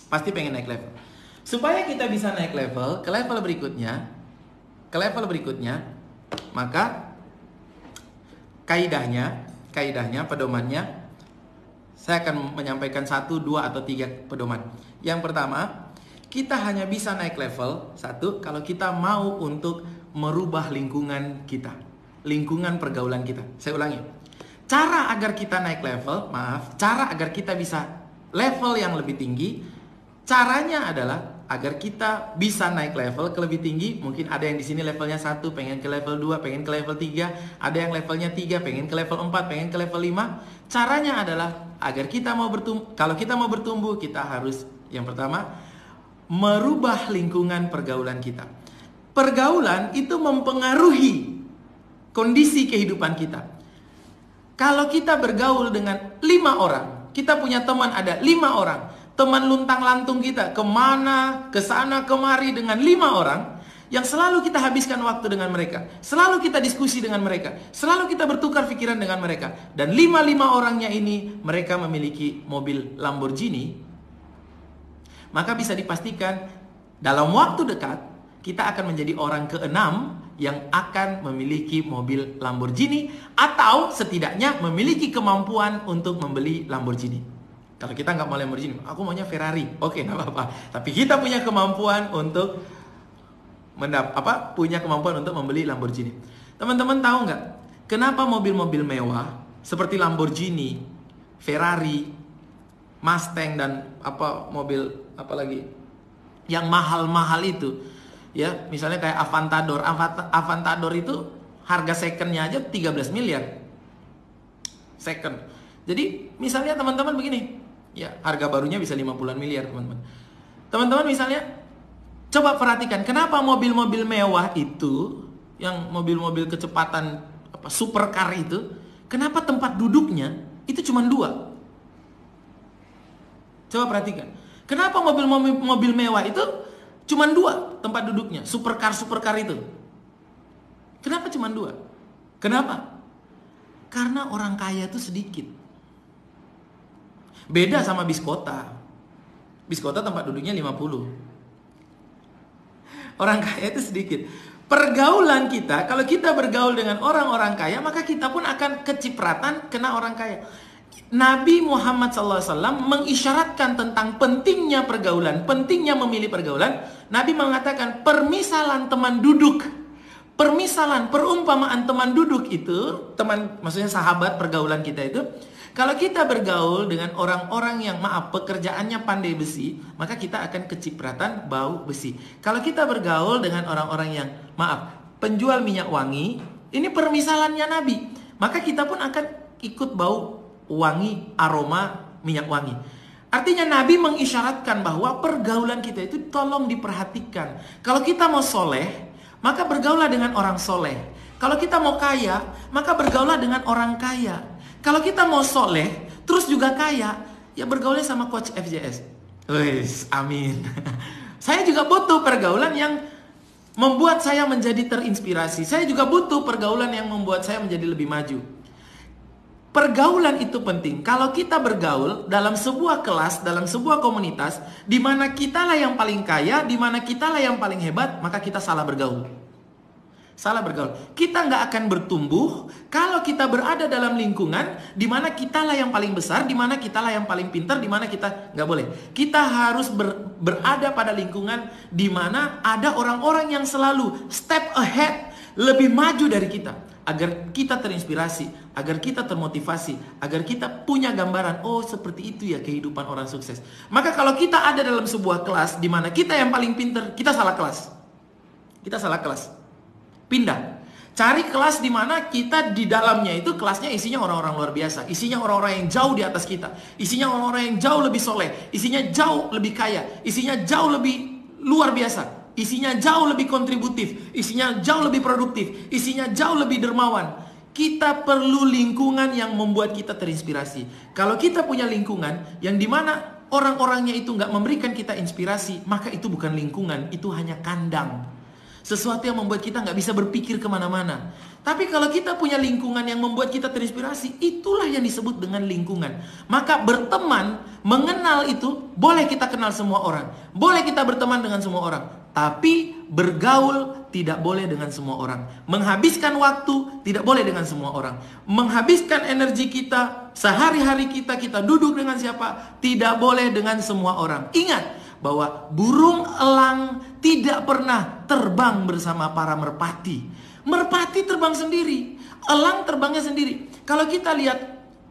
Pasti pengen naik level. Supaya kita bisa naik level ke level berikutnya, maka kaidahnya, pedomannya, saya akan menyampaikan 1, 2, atau 3 pedoman. Yang pertama, kita hanya bisa naik level 1 kalau kita mau untuk merubah lingkungan kita, lingkungan pergaulan kita. Saya ulangi. Cara agar kita bisa level yang lebih tinggi, caranya adalah agar kita bisa naik level ke lebih tinggi. Mungkin ada yang di sini levelnya 1, pengen ke level 2, pengen ke level 3, ada yang levelnya 3, pengen ke level 4, pengen ke level 5. Caranya adalah agar kita mau bertumbuh. Kalau kita mau bertumbuh, kita harus yang pertama merubah lingkungan pergaulan kita. Pergaulan itu mempengaruhi kondisi kehidupan kita. Kalau kita bergaul dengan 5 orang, kita punya teman ada 5 orang, teman luntang-lantung kita kemana, kesana, kemari dengan 5 orang, yang selalu kita habiskan waktu dengan mereka, selalu kita diskusi dengan mereka, selalu kita bertukar pikiran dengan mereka. Dan 5 orangnya ini, mereka memiliki mobil Lamborghini. Maka bisa dipastikan dalam waktu dekat kita akan menjadi orang ke-6 yang akan memiliki mobil Lamborghini, atau setidaknya memiliki kemampuan untuk membeli Lamborghini. Kalau kita nggak mau Lamborghini, aku maunya Ferrari. Oke, nggak apa-apa. Tapi kita punya kemampuan untuk membeli Lamborghini. Teman-teman tahu nggak kenapa mobil-mobil mewah seperti Lamborghini, Ferrari, Mustang, dan mobil apalagi yang mahal-mahal itu, ya, misalnya kayak Aventador itu harga secondnya aja 13 miliar second. Jadi misalnya teman-teman begini, ya, harga barunya bisa 50-an miliar, teman-teman. Teman-teman misalnya coba perhatikan kenapa mobil-mobil mewah itu, yang mobil-mobil kecepatan supercar itu, kenapa tempat duduknya itu cuma 2? Coba perhatikan. Kenapa mobil mewah itu cuma 2 tempat duduknya? Supercar itu. Kenapa cuma 2? Kenapa? Karena orang kaya itu sedikit. Beda sama bis kota. Bis kota tempat duduknya 50. Orang kaya itu sedikit. Pergaulan kita, kalau kita bergaul dengan orang-orang kaya, maka kita pun akan kecipratan kena orang kaya. Nabi Muhammad SAW mengisyaratkan tentang pentingnya pergaulan, pentingnya memilih pergaulan. Nabi mengatakan permisalan teman duduk, permisalan, perumpamaan teman duduk itu, teman maksudnya sahabat pergaulan kita itu, kalau kita bergaul dengan orang-orang yang pekerjaannya pandai besi, maka kita akan kecipratan bau besi. Kalau kita bergaul dengan orang-orang yang penjual minyak wangi, ini permisalannya Nabi, maka kita pun akan ikut bau wangi, aroma minyak wangi. Artinya Nabi mengisyaratkan bahwa pergaulan kita itu tolong diperhatikan. Kalau kita mau soleh, maka bergaulah dengan orang soleh. Kalau kita mau kaya, maka bergaulah dengan orang kaya. Kalau kita mau soleh, terus juga kaya, ya bergaulnya sama coach FJS. Wis, amin. Saya juga butuh pergaulan yang membuat saya menjadi terinspirasi. Saya juga butuh pergaulan yang membuat saya menjadi lebih maju. Pergaulan itu penting. Kalau kita bergaul dalam sebuah kelas, dalam sebuah komunitas, di mana kitalah yang paling kaya, di mana kitalah yang paling hebat, maka kita salah bergaul. Salah bergaul. Kita nggak akan bertumbuh kalau kita berada dalam lingkungan di mana kitalah yang paling besar, di mana kitalah yang paling pintar, di mana kita nggak boleh. Kita harus berada pada lingkungan di mana ada orang-orang yang selalu step ahead, lebih maju dari kita, agar kita terinspirasi, agar kita termotivasi, agar kita punya gambaran, oh seperti itu ya kehidupan orang sukses. Maka kalau kita ada dalam sebuah kelas di mana kita yang paling pintar, kita salah kelas. Kita salah kelas. Pindah. Cari kelas di mana kita di dalamnya itu kelasnya isinya orang-orang luar biasa, isinya orang-orang yang jauh di atas kita, isinya orang-orang yang jauh lebih soleh, isinya jauh lebih kaya, isinya jauh lebih luar biasa, isinya jauh lebih kontributif, isinya jauh lebih produktif, isinya jauh lebih dermawan. Kita perlu lingkungan yang membuat kita terinspirasi. Kalau kita punya lingkungan yang dimana orang-orangnya itu nggak memberikan kita inspirasi, maka itu bukan lingkungan, itu hanya kandang. Sesuatu yang membuat kita nggak bisa berpikir kemana-mana. Tapi kalau kita punya lingkungan yang membuat kita terinspirasi, itulah yang disebut dengan lingkungan. Maka berteman, mengenal itu, boleh kita kenal semua orang, boleh kita berteman dengan semua orang, tapi bergaul tidak boleh dengan semua orang. Menghabiskan waktu tidak boleh dengan semua orang. Menghabiskan energi kita, sehari-hari kita duduk dengan siapa, tidak boleh dengan semua orang. Ingat bahwa burung elang tidak pernah terbang bersama para merpati. Merpati terbang sendiri, elang terbangnya sendiri. Kalau kita lihat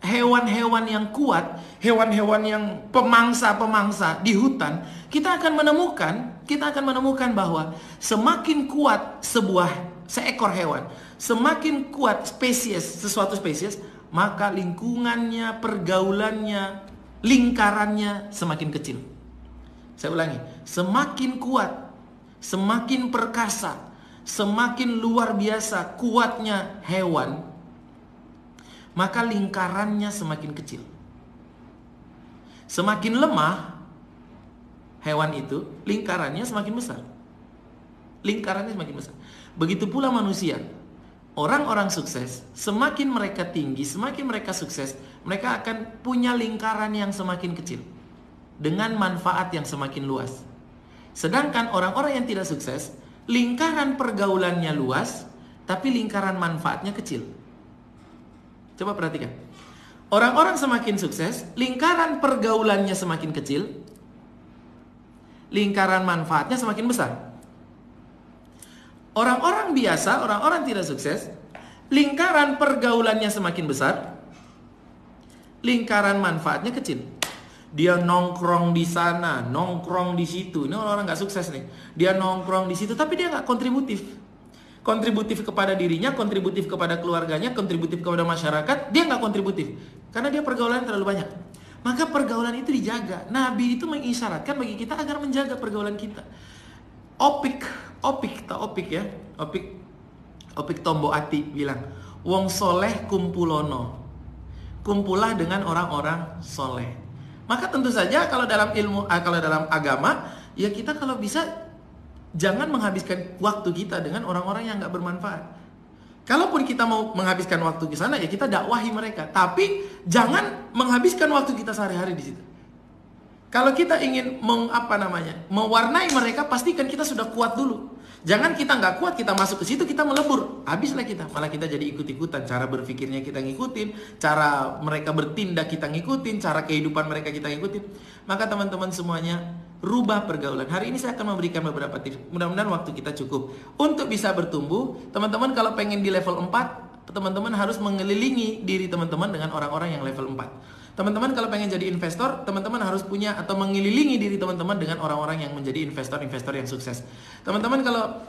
hewan-hewan yang kuat, hewan-hewan yang pemangsa-pemangsa di hutan, kita akan menemukan bahwa semakin kuat seekor hewan, semakin kuat sesuatu spesies, maka lingkungannya, pergaulannya, lingkarannya semakin kecil. Saya ulangi, semakin kuat, semakin perkasa, semakin luar biasa kuatnya hewan, maka lingkarannya semakin kecil. Semakin lemah hewan itu, lingkarannya semakin besar. Lingkarannya semakin besar. Begitu pula manusia. Orang-orang sukses, semakin mereka tinggi, semakin mereka sukses, mereka akan punya lingkaran yang semakin kecil, dengan manfaat yang semakin luas. Sedangkan orang-orang yang tidak sukses, lingkaran pergaulannya luas, tapi lingkaran manfaatnya kecil. Coba perhatikan. Orang-orang semakin sukses, lingkaran pergaulannya semakin kecil, lingkaran manfaatnya semakin besar. Orang-orang biasa, orang-orang tidak sukses, lingkaran pergaulannya semakin besar, lingkaran manfaatnya kecil. Dia nongkrong di sana, nongkrong di situ. Ini orang-orang nggak sukses nih. Dia nongkrong di situ, tapi dia nggak kontributif. Kontributif kepada dirinya, kontributif kepada keluarganya, kontributif kepada masyarakat. Dia nggak kontributif, karena dia pergaulan terlalu banyak. Maka pergaulan itu dijaga. Nabi itu mengisyaratkan bagi kita agar menjaga pergaulan kita. Opik Tombo Ati bilang, wong soleh kumpulono, kumpulah dengan orang-orang soleh. Maka tentu saja kalau dalam agama, ya kita kalau bisa jangan menghabiskan waktu kita dengan orang-orang yang nggak bermanfaat. Kalaupun kita mau menghabiskan waktu ke sana, ya kita dakwahi mereka. Tapi jangan menghabiskan waktu kita sehari-hari di situ. Kalau kita ingin mewarnai mereka, pastikan kita sudah kuat dulu. Jangan kita nggak kuat, kita masuk ke situ, kita melebur, habislah kita. Malah kita jadi ikut-ikutan. Cara berpikirnya kita ngikutin, cara mereka bertindak kita ngikutin, cara kehidupan mereka kita ngikutin. Maka teman-teman semuanya, rubah pergaulan. Hari ini saya akan memberikan beberapa tips. Mudah-mudahan waktu kita cukup untuk bisa bertumbuh. Teman-teman kalau pengen di level 4, teman-teman harus mengelilingi diri teman-teman dengan orang-orang yang level 4. Teman-teman kalau pengen jadi investor, teman-teman harus punya atau mengelilingi diri teman-teman dengan orang-orang yang menjadi investor-investor yang sukses. Teman-teman kalau,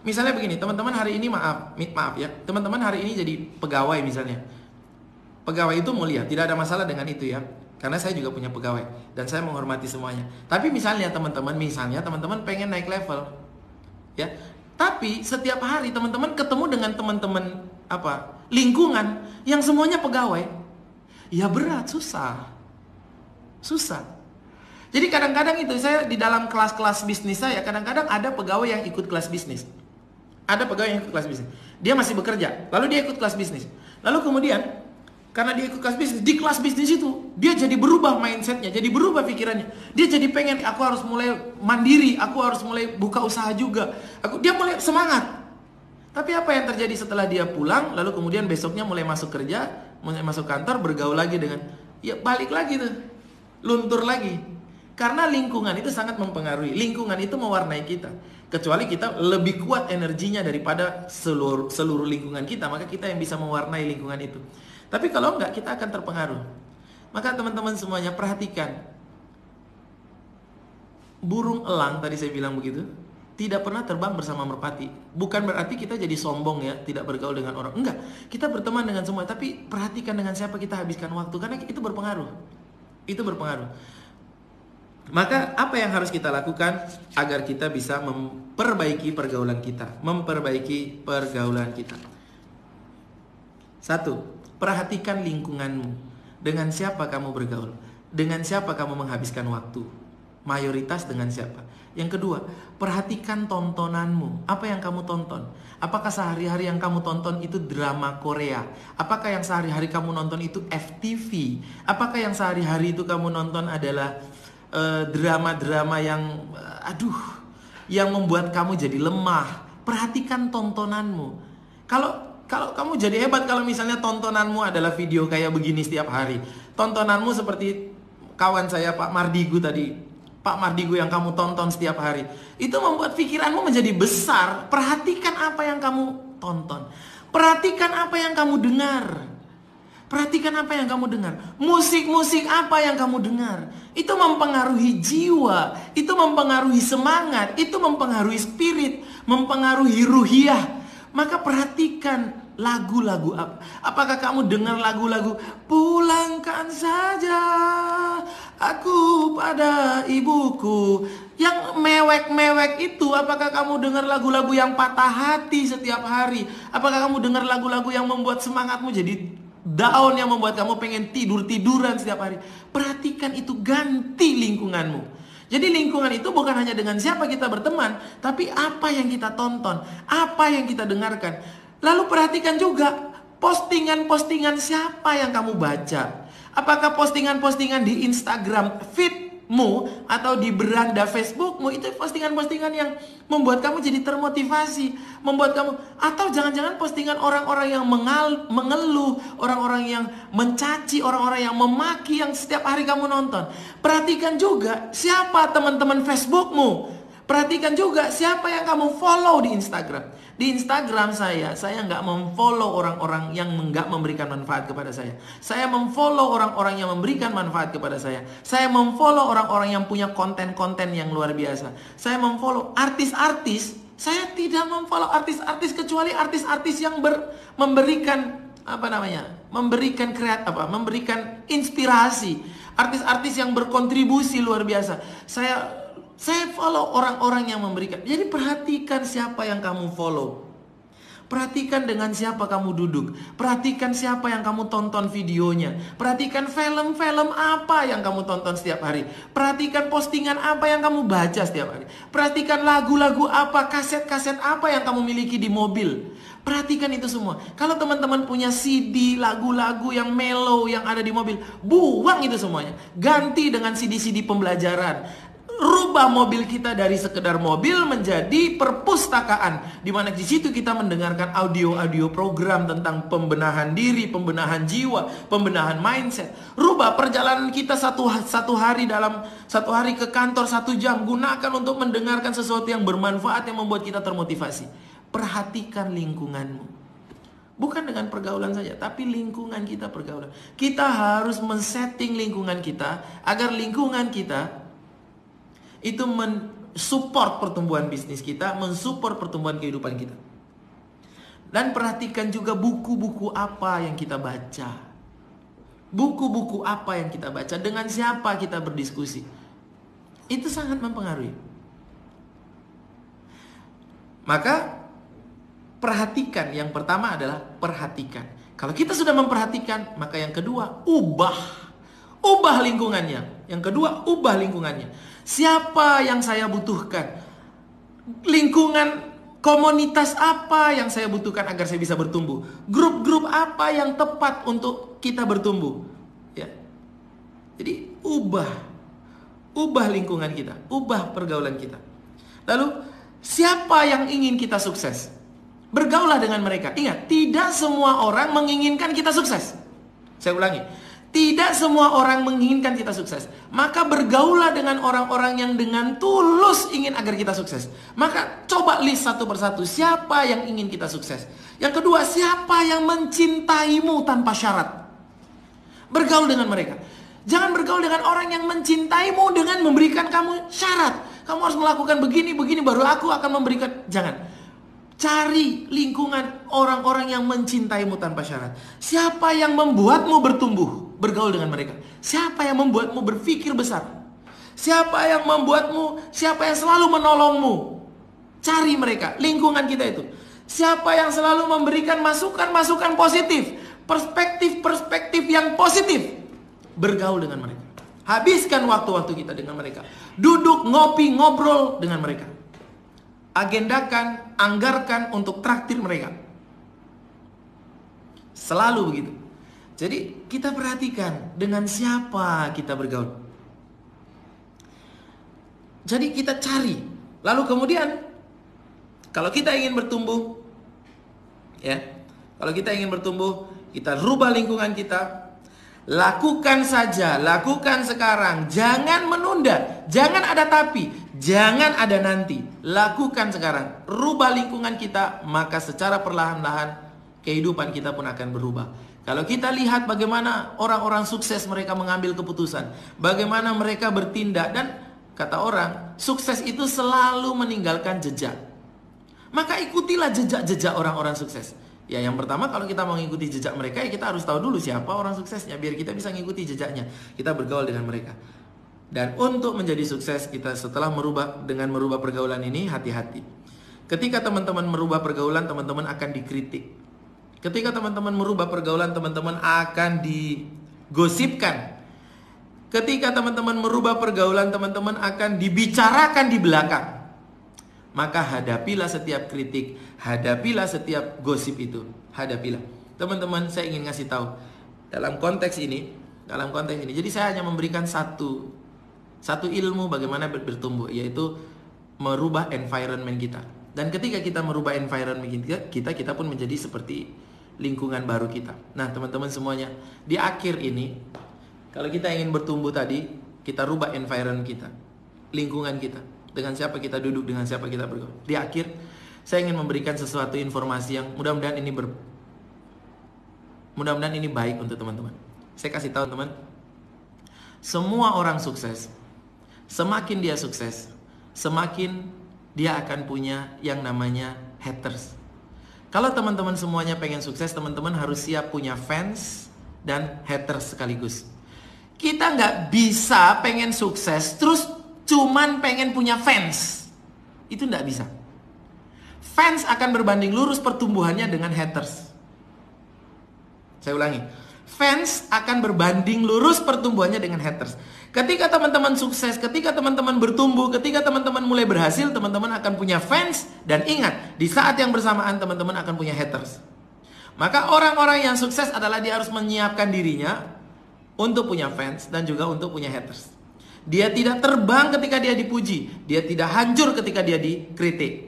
misalnya begini, teman-teman hari ini maaf ya, teman-teman hari ini jadi pegawai misalnya. Pegawai itu mulia, tidak ada masalah dengan itu ya. Karena saya juga punya pegawai dan saya menghormati semuanya. Tapi misalnya teman-teman pengen naik level, ya. Tapi setiap hari teman-teman ketemu dengan teman-teman lingkungan yang semuanya pegawai. Ya berat, susah. Jadi kadang-kadang itu saya di dalam kelas-kelas bisnis saya, kadang-kadang ada pegawai yang ikut kelas bisnis. Ada pegawai yang ikut kelas bisnis. Dia masih bekerja, lalu dia ikut kelas bisnis. Lalu kemudian, karena dia ikut kelas bisnis, di kelas bisnis itu, dia jadi berubah mindsetnya, jadi berubah pikirannya. Dia jadi pengen, aku harus mulai mandiri, aku harus mulai buka usaha juga. Dia mulai semangat. Tapi apa yang terjadi setelah dia pulang, lalu kemudian besoknya mulai masuk kerja, mulai masuk kantor, bergaul lagi dengan, ya balik lagi tuh, luntur lagi. Karena lingkungan itu sangat mempengaruhi, lingkungan itu mewarnai kita. Kecuali kita lebih kuat energinya daripada seluruh lingkungan kita, maka kita yang bisa mewarnai lingkungan itu. Tapi kalau enggak, kita akan terpengaruh. Maka teman-teman semuanya perhatikan, burung elang tadi saya bilang begitu, tidak pernah terbang bersama merpati. Bukan berarti kita jadi sombong ya, tidak bergaul dengan orang. Enggak, kita berteman dengan semua. Tapi perhatikan dengan siapa kita habiskan waktu, karena itu berpengaruh. Itu berpengaruh. Maka apa yang harus kita lakukan agar kita bisa memperbaiki pergaulan kita? Memperbaiki pergaulan kita. 1. Perhatikan lingkunganmu. Dengan siapa kamu bergaul? Dengan siapa kamu menghabiskan waktu? Mayoritas dengan siapa? Yang kedua, perhatikan tontonanmu. Apa yang kamu tonton? Apakah sehari-hari yang kamu tonton itu drama Korea? Apakah yang sehari-hari kamu nonton itu FTV? Apakah yang sehari-hari itu kamu nonton adalah drama-drama yang yang membuat kamu jadi lemah? Perhatikan tontonanmu. Kalau kamu jadi hebat kalau misalnya tontonanmu adalah video kayak begini setiap hari. Tontonanmu seperti kawan saya Pak Mardigu tadi. Pak Mardigu yang kamu tonton setiap hari, itu membuat pikiranmu menjadi besar. Perhatikan apa yang kamu tonton. Perhatikan apa yang kamu dengar. Perhatikan apa yang kamu dengar. Musik-musik apa yang kamu dengar. Itu mempengaruhi jiwa, itu mempengaruhi semangat, itu mempengaruhi spirit, mempengaruhi ruhiyah. Maka perhatikan lagu-lagu apa. Apakah kamu dengar lagu-lagu pulangkan saja aku pada ibuku yang mewek-mewek itu? Apakah kamu dengar lagu-lagu yang patah hati setiap hari? Apakah kamu dengar lagu-lagu yang membuat semangatmu jadi down, yang membuat kamu pengen tidur-tiduran setiap hari? Perhatikan itu, ganti lingkunganmu. Jadi lingkungan itu bukan hanya dengan siapa kita berteman, tapi apa yang kita tonton, apa yang kita dengarkan. Lalu perhatikan juga postingan-postingan siapa yang kamu baca. Apakah postingan-postingan di Instagram feedmu atau di beranda Facebookmu itu postingan-postingan yang membuat kamu jadi termotivasi, membuat kamu, atau jangan-jangan postingan orang-orang yang mengeluh, orang-orang yang mencaci, orang-orang yang memaki yang setiap hari kamu nonton. Perhatikan juga siapa teman-teman Facebookmu. Perhatikan juga siapa yang kamu follow di Instagram. Di Instagram saya nggak memfollow orang-orang yang nggak memberikan manfaat kepada saya. Saya memfollow orang-orang yang memberikan manfaat kepada saya. Saya memfollow orang-orang yang punya konten-konten yang luar biasa. Saya memfollow artis-artis. Saya tidak memfollow artis-artis kecuali artis-artis yang memberikan memberikan inspirasi. Artis-artis yang berkontribusi luar biasa. Saya follow orang-orang yang memberikan. Jadi perhatikan siapa yang kamu follow. Perhatikan dengan siapa kamu duduk. Perhatikan siapa yang kamu tonton videonya. Perhatikan film-film apa yang kamu tonton setiap hari. Perhatikan postingan apa yang kamu baca setiap hari. Perhatikan lagu-lagu apa, kaset-kaset apa yang kamu miliki di mobil. Perhatikan itu semua. Kalau teman-teman punya CD, lagu-lagu yang mellow yang ada di mobil, buang itu semuanya. Ganti dengan CD-CD pembelajaran. Rubah mobil kita dari sekedar mobil menjadi perpustakaan, di mana di situ kita mendengarkan audio-audio program tentang pembenahan diri, pembenahan jiwa, pembenahan mindset. Rubah perjalanan kita satu hari ke kantor 1 jam, gunakan untuk mendengarkan sesuatu yang bermanfaat yang membuat kita termotivasi. Perhatikan lingkunganmu. Bukan dengan pergaulan saja, tapi lingkungan kita pergaulan. Kita harus men-setting lingkungan kita agar lingkungan kita itu mensupport pertumbuhan bisnis kita, mensupport pertumbuhan kehidupan kita. Dan perhatikan juga buku-buku apa yang kita baca. Buku-buku apa yang kita baca, dengan siapa kita berdiskusi. Itu sangat mempengaruhi. Maka perhatikan, yang pertama adalah perhatikan. Kalau kita sudah memperhatikan, maka yang kedua, ubah lingkungannya. Yang kedua, ubah lingkungannya. Siapa yang saya butuhkan? Lingkungan komunitas apa yang saya butuhkan agar saya bisa bertumbuh? Grup-grup apa yang tepat untuk kita bertumbuh? Ya. Jadi ubah lingkungan kita, ubah pergaulan kita. Lalu siapa yang ingin kita sukses? Bergaulah dengan mereka. Ingat, tidak semua orang menginginkan kita sukses. Saya ulangi. Tidak semua orang menginginkan kita sukses. Maka bergaulah dengan orang-orang yang dengan tulus ingin agar kita sukses. Maka coba list satu persatu. Siapa yang ingin kita sukses? Yang kedua, siapa yang mencintaimu tanpa syarat? Bergaul dengan mereka. Jangan bergaul dengan orang yang mencintaimu dengan memberikan kamu syarat. Kamu harus melakukan begini, baru aku akan memberikan. Jangan. Cari lingkungan orang-orang yang mencintaimu tanpa syarat. Siapa yang membuatmu bertumbuh? Bergaul dengan mereka. Siapa yang membuatmu berpikir besar? Siapa yang siapa yang selalu menolongmu? Cari mereka, lingkungan kita itu. Siapa yang selalu memberikan masukan-masukan positif, perspektif-perspektif yang positif? Bergaul dengan mereka. Habiskan waktu-waktu kita dengan mereka. Duduk, ngopi, ngobrol dengan mereka. Agendakan, anggarkan untuk traktir mereka. Selalu begitu. Jadi kita perhatikan dengan siapa kita bergaul. Jadi kita cari. Lalu kemudian kalau kita ingin bertumbuh, ya, kalau kita ingin bertumbuh, kita rubah lingkungan kita. Lakukan saja, lakukan sekarang. Jangan menunda, jangan ada tapi, jangan ada nanti. Lakukan sekarang. Rubah lingkungan kita, maka secara perlahan-lahan kehidupan kita pun akan berubah. Kalau kita lihat bagaimana orang-orang sukses mereka mengambil keputusan, bagaimana mereka bertindak, dan kata orang, sukses itu selalu meninggalkan jejak. Maka ikutilah jejak-jejak orang-orang sukses. Ya, yang pertama kalau kita mau mengikuti jejak mereka, ya kita harus tahu dulu siapa orang suksesnya, biar kita bisa mengikuti jejaknya. Kita bergaul dengan mereka. Dan untuk menjadi sukses, kita setelah merubah pergaulan ini, hati-hati. Ketika teman-teman merubah pergaulan, teman-teman akan dikritik. Ketika teman-teman merubah pergaulan, teman-teman akan digosipkan. Ketika teman-teman merubah pergaulan, teman-teman akan dibicarakan di belakang. Maka hadapilah setiap kritik, hadapilah setiap gosip itu, hadapilah. Teman-teman, saya ingin ngasih tahu dalam konteks ini. Jadi saya hanya memberikan satu ilmu bagaimana bertumbuh, yaitu merubah environment kita. Dan ketika kita merubah environment kita pun menjadi seperti lingkungan baru kita. Nah, teman-teman semuanya, di akhir ini, kalau kita ingin bertumbuh tadi, kita rubah environment kita, lingkungan kita. Dengan siapa kita duduk, dengan siapa kita bergaul. Di akhir, saya ingin memberikan sesuatu informasi yang mudah-mudahan ini baik untuk teman-teman. Saya kasih tahu teman, semua orang sukses, semakin dia sukses, semakin dia akan punya yang namanya haters. Kalau teman-teman semuanya pengen sukses, teman-teman harus siap punya fans dan haters sekaligus. Kita nggak bisa pengen sukses terus cuman pengen punya fans. Itu nggak bisa. Fans akan berbanding lurus pertumbuhannya dengan haters. Saya ulangi. Fans akan berbanding lurus pertumbuhannya dengan haters. Ketika teman-teman sukses, ketika teman-teman bertumbuh, ketika teman-teman mulai berhasil, teman-teman akan punya fans. Dan ingat, di saat yang bersamaan teman-teman akan punya haters. Maka orang-orang yang sukses adalah dia harus menyiapkan dirinya untuk punya fans dan juga untuk punya haters. Dia tidak terbang ketika dia dipuji, dia tidak hancur ketika dia dikritik.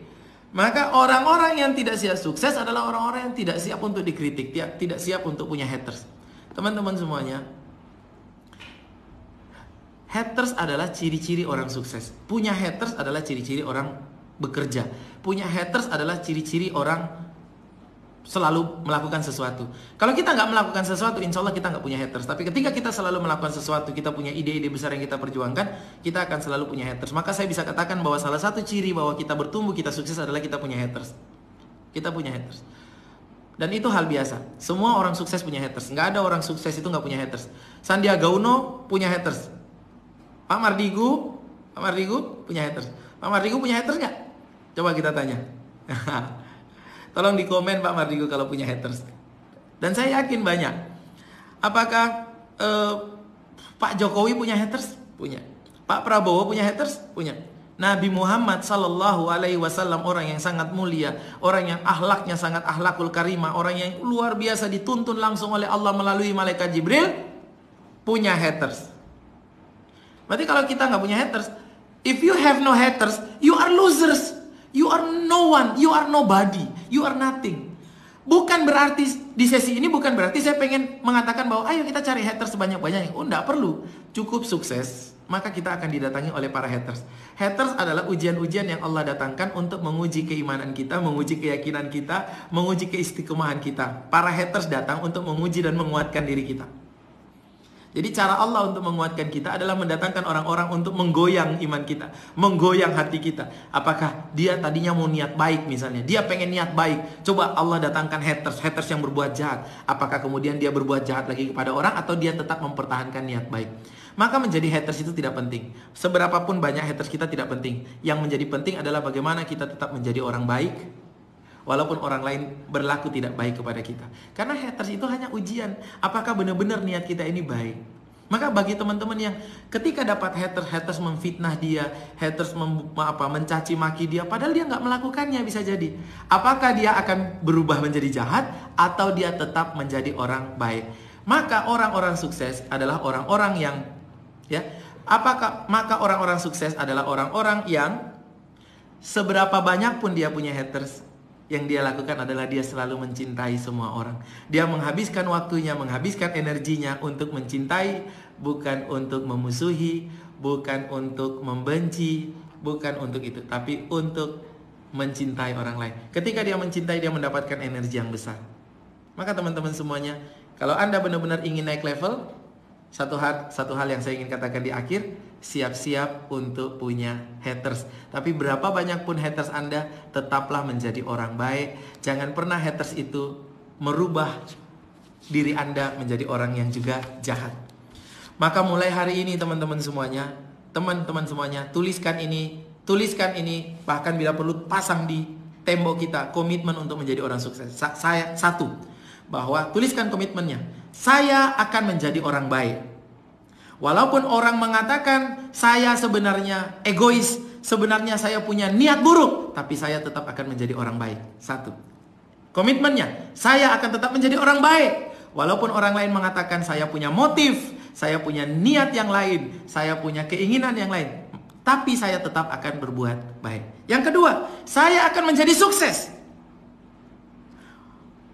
Maka orang-orang yang tidak siap sukses adalah orang-orang yang tidak siap untuk dikritik, tidak siap untuk punya haters. Teman-teman semuanya, haters adalah ciri-ciri orang sukses. Punya haters adalah ciri-ciri orang bekerja. Punya haters adalah ciri-ciri orang selalu melakukan sesuatu. Kalau kita nggak melakukan sesuatu, insya Allah kita nggak punya haters. Tapi ketika kita selalu melakukan sesuatu, kita punya ide-ide besar yang kita perjuangkan, kita akan selalu punya haters. Maka saya bisa katakan bahwa salah satu ciri bahwa kita bertumbuh, kita sukses adalah kita punya haters. Kita punya haters. Dan itu hal biasa. Semua orang sukses punya haters. Nggak ada orang sukses itu nggak punya haters. Sandiaga Uno punya haters. Pak Mardigu punya haters. Pak Mardigu punya haters nggak? Coba kita tanya. Tolong di komen Pak Mardigu kalau punya haters. Dan saya yakin banyak. Apakah Pak Jokowi punya haters? Punya. Pak Prabowo punya haters? Punya. Nabi Muhammad Sallallahu Alaihi Wasallam, orang yang sangat mulia, orang yang akhlaknya sangat akhlakul karimah, orang yang luar biasa dituntun langsung oleh Allah melalui malaikat Jibril, punya haters. Berarti kalau kita nggak punya haters, if you have no haters, you are losers, you are no one, you are nobody, you are nothing. Bukan berarti di sesi ini bukan berarti saya pengen mengatakan bahwa ayo kita cari haters sebanyak-banyaknya. Oh, enggak perlu. Cukup sukses, maka kita akan didatangi oleh para haters. Haters adalah ujian-ujian yang Allah datangkan untuk menguji keimanan kita, menguji keyakinan kita, menguji keistiqomahan kita. Para haters datang untuk menguji dan menguatkan diri kita. Jadi cara Allah untuk menguatkan kita adalah mendatangkan orang-orang untuk menggoyang iman kita, menggoyang hati kita. Apakah dia tadinya mau niat baik misalnya, dia pengen niat baik. Coba Allah datangkan haters yang berbuat jahat. Apakah kemudian dia berbuat jahat lagi kepada orang atau dia tetap mempertahankan niat baik? Maka menjadi haters itu tidak penting. Seberapapun banyak haters kita tidak penting. Yang menjadi penting adalah bagaimana kita tetap menjadi orang baik walaupun orang lain berlaku tidak baik kepada kita. Karena haters itu hanya ujian. Apakah benar-benar niat kita ini baik? Maka bagi teman-teman yang ketika dapat haters memfitnah dia, haters mencaci maki dia, padahal dia nggak melakukannya, bisa jadi. Apakah dia akan berubah menjadi jahat atau dia tetap menjadi orang baik? Maka orang-orang sukses adalah orang-orang yang maka orang-orang sukses adalah orang-orang yang seberapa banyak pun dia punya haters, yang dia lakukan adalah dia selalu mencintai semua orang. Dia menghabiskan waktunya, menghabiskan energinya untuk mencintai, bukan untuk memusuhi, bukan untuk membenci, bukan untuk itu, tapi untuk mencintai orang lain. Ketika dia mencintai, dia mendapatkan energi yang besar. Maka teman-teman semuanya, kalau Anda benar-benar ingin naik level, satu hal yang saya ingin katakan di akhir, siap-siap untuk punya haters. Tapi berapa banyak pun haters Anda, tetaplah menjadi orang baik. Jangan pernah haters itu merubah diri Anda menjadi orang yang juga jahat. Maka mulai hari ini teman-teman semuanya, tuliskan ini, bahkan bila perlu pasang di tembok kita, komitmen untuk menjadi orang sukses. Bahwa tuliskan komitmennya, saya akan menjadi orang baik. Walaupun orang mengatakan saya sebenarnya egois, sebenarnya saya punya niat buruk, tapi saya tetap akan menjadi orang baik. Komitmennya, saya akan tetap menjadi orang baik. Walaupun orang lain mengatakan saya punya motif, saya punya niat yang lain, saya punya keinginan yang lain, tapi saya tetap akan berbuat baik. Yang kedua, saya akan menjadi sukses.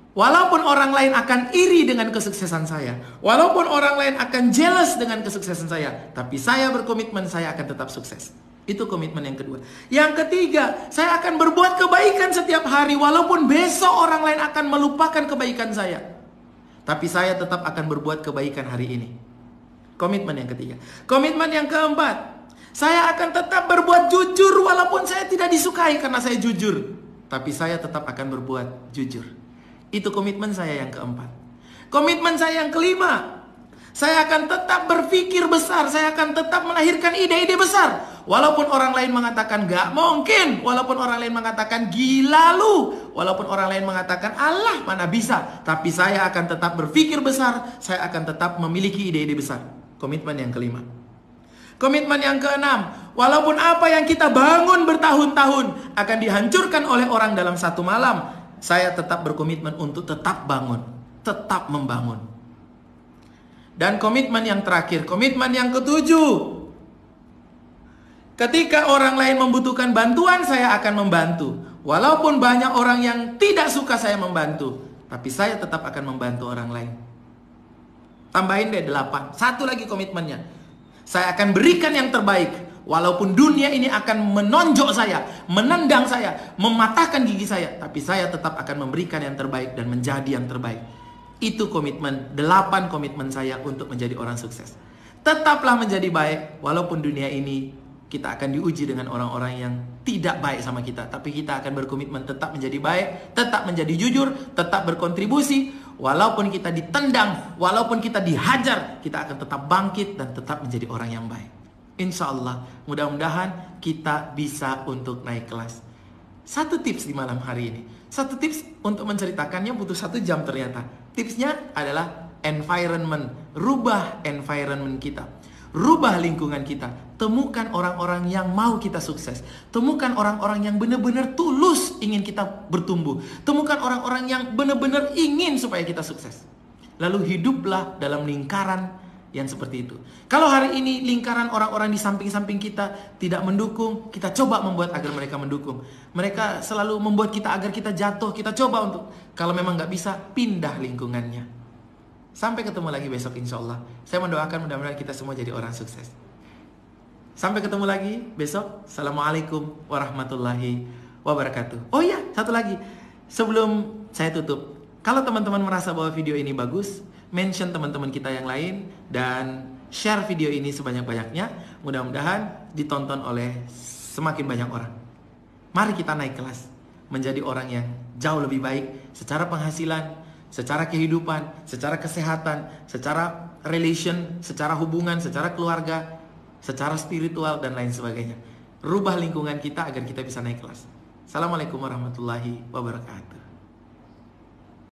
Walaupun orang lain akan iri dengan kesuksesan saya, walaupun orang lain akan jealous dengan kesuksesan saya, tapi saya berkomitmen saya akan tetap sukses. Itu komitmen yang kedua. Yang ketiga, saya akan berbuat kebaikan setiap hari, walaupun besok orang lain akan melupakan kebaikan saya, tapi saya tetap akan berbuat kebaikan hari ini. Komitmen yang ketiga. Komitmen yang keempat, saya akan tetap berbuat jujur walaupun saya tidak disukai karena saya jujur, tapi saya tetap akan berbuat jujur. Itu komitmen saya yang keempat. Komitmen saya yang kelima, saya akan tetap berpikir besar, saya akan tetap melahirkan ide-ide besar. Walaupun orang lain mengatakan gak mungkin, walaupun orang lain mengatakan gila lu, Walaupun orang lain mengatakan, "Allah, mana bisa." Tapi saya akan tetap berpikir besar. Saya akan tetap memiliki ide-ide besar. Komitmen yang kelima. Komitmen yang keenam. Walaupun apa yang kita bangun bertahun-tahun akan dihancurkan oleh orang dalam satu malam, saya tetap berkomitmen untuk tetap bangun. Tetap membangun. Dan komitmen yang terakhir. Komitmen yang ketujuh. Ketika orang lain membutuhkan bantuan, saya akan membantu. Walaupun banyak orang yang tidak suka saya membantu, tapi saya tetap akan membantu orang lain. Tambahin deh 8. Satu lagi komitmennya. Saya akan berikan yang terbaik. Walaupun dunia ini akan menonjok saya, menendang saya, mematahkan gigi saya, tapi saya tetap akan memberikan yang terbaik dan menjadi yang terbaik. Itu komitmen, 8 komitmen saya untuk menjadi orang sukses. Tetaplah menjadi baik, walaupun dunia ini kita akan diuji dengan orang-orang yang tidak baik sama kita. Tapi kita akan berkomitmen tetap menjadi baik, tetap menjadi jujur, tetap berkontribusi. Walaupun kita ditendang, walaupun kita dihajar, kita akan tetap bangkit dan tetap menjadi orang yang baik. Insya Allah, mudah-mudahan kita bisa untuk naik kelas. Satu tips di malam hari ini. Satu tips untuk menceritakannya butuh 1 jam ternyata. Tipsnya adalah environment. Rubah environment kita. Rubah lingkungan kita. Temukan orang-orang yang mau kita sukses. Temukan orang-orang yang benar-benar tulus ingin kita bertumbuh. Temukan orang-orang yang benar-benar ingin supaya kita sukses. Lalu hiduplah dalam lingkaran yang seperti itu. Kalau hari ini lingkaran orang-orang di samping-samping kita tidak mendukung, kita coba membuat agar mereka mendukung. Mereka selalu membuat kita agar kita jatuh. Kita coba untuk, kalau memang nggak bisa, pindah lingkungannya. Sampai ketemu lagi besok insya Allah. Saya mendoakan mudah-mudahan kita semua jadi orang sukses. Sampai ketemu lagi besok. Assalamualaikum warahmatullahi wabarakatuh. Oh iya, satu lagi. Sebelum saya tutup, kalau teman-teman merasa bahwa video ini bagus, mention teman-teman kita yang lain dan share video ini sebanyak-banyaknya. Mudah-mudahan ditonton oleh semakin banyak orang. Mari kita naik kelas menjadi orang yang jauh lebih baik secara penghasilan, secara kehidupan, secara kesehatan, secara relation, secara hubungan, secara keluarga, secara spiritual dan lain sebagainya. Rubah lingkungan kita agar kita bisa naik kelas. Assalamualaikum warahmatullahi wabarakatuh.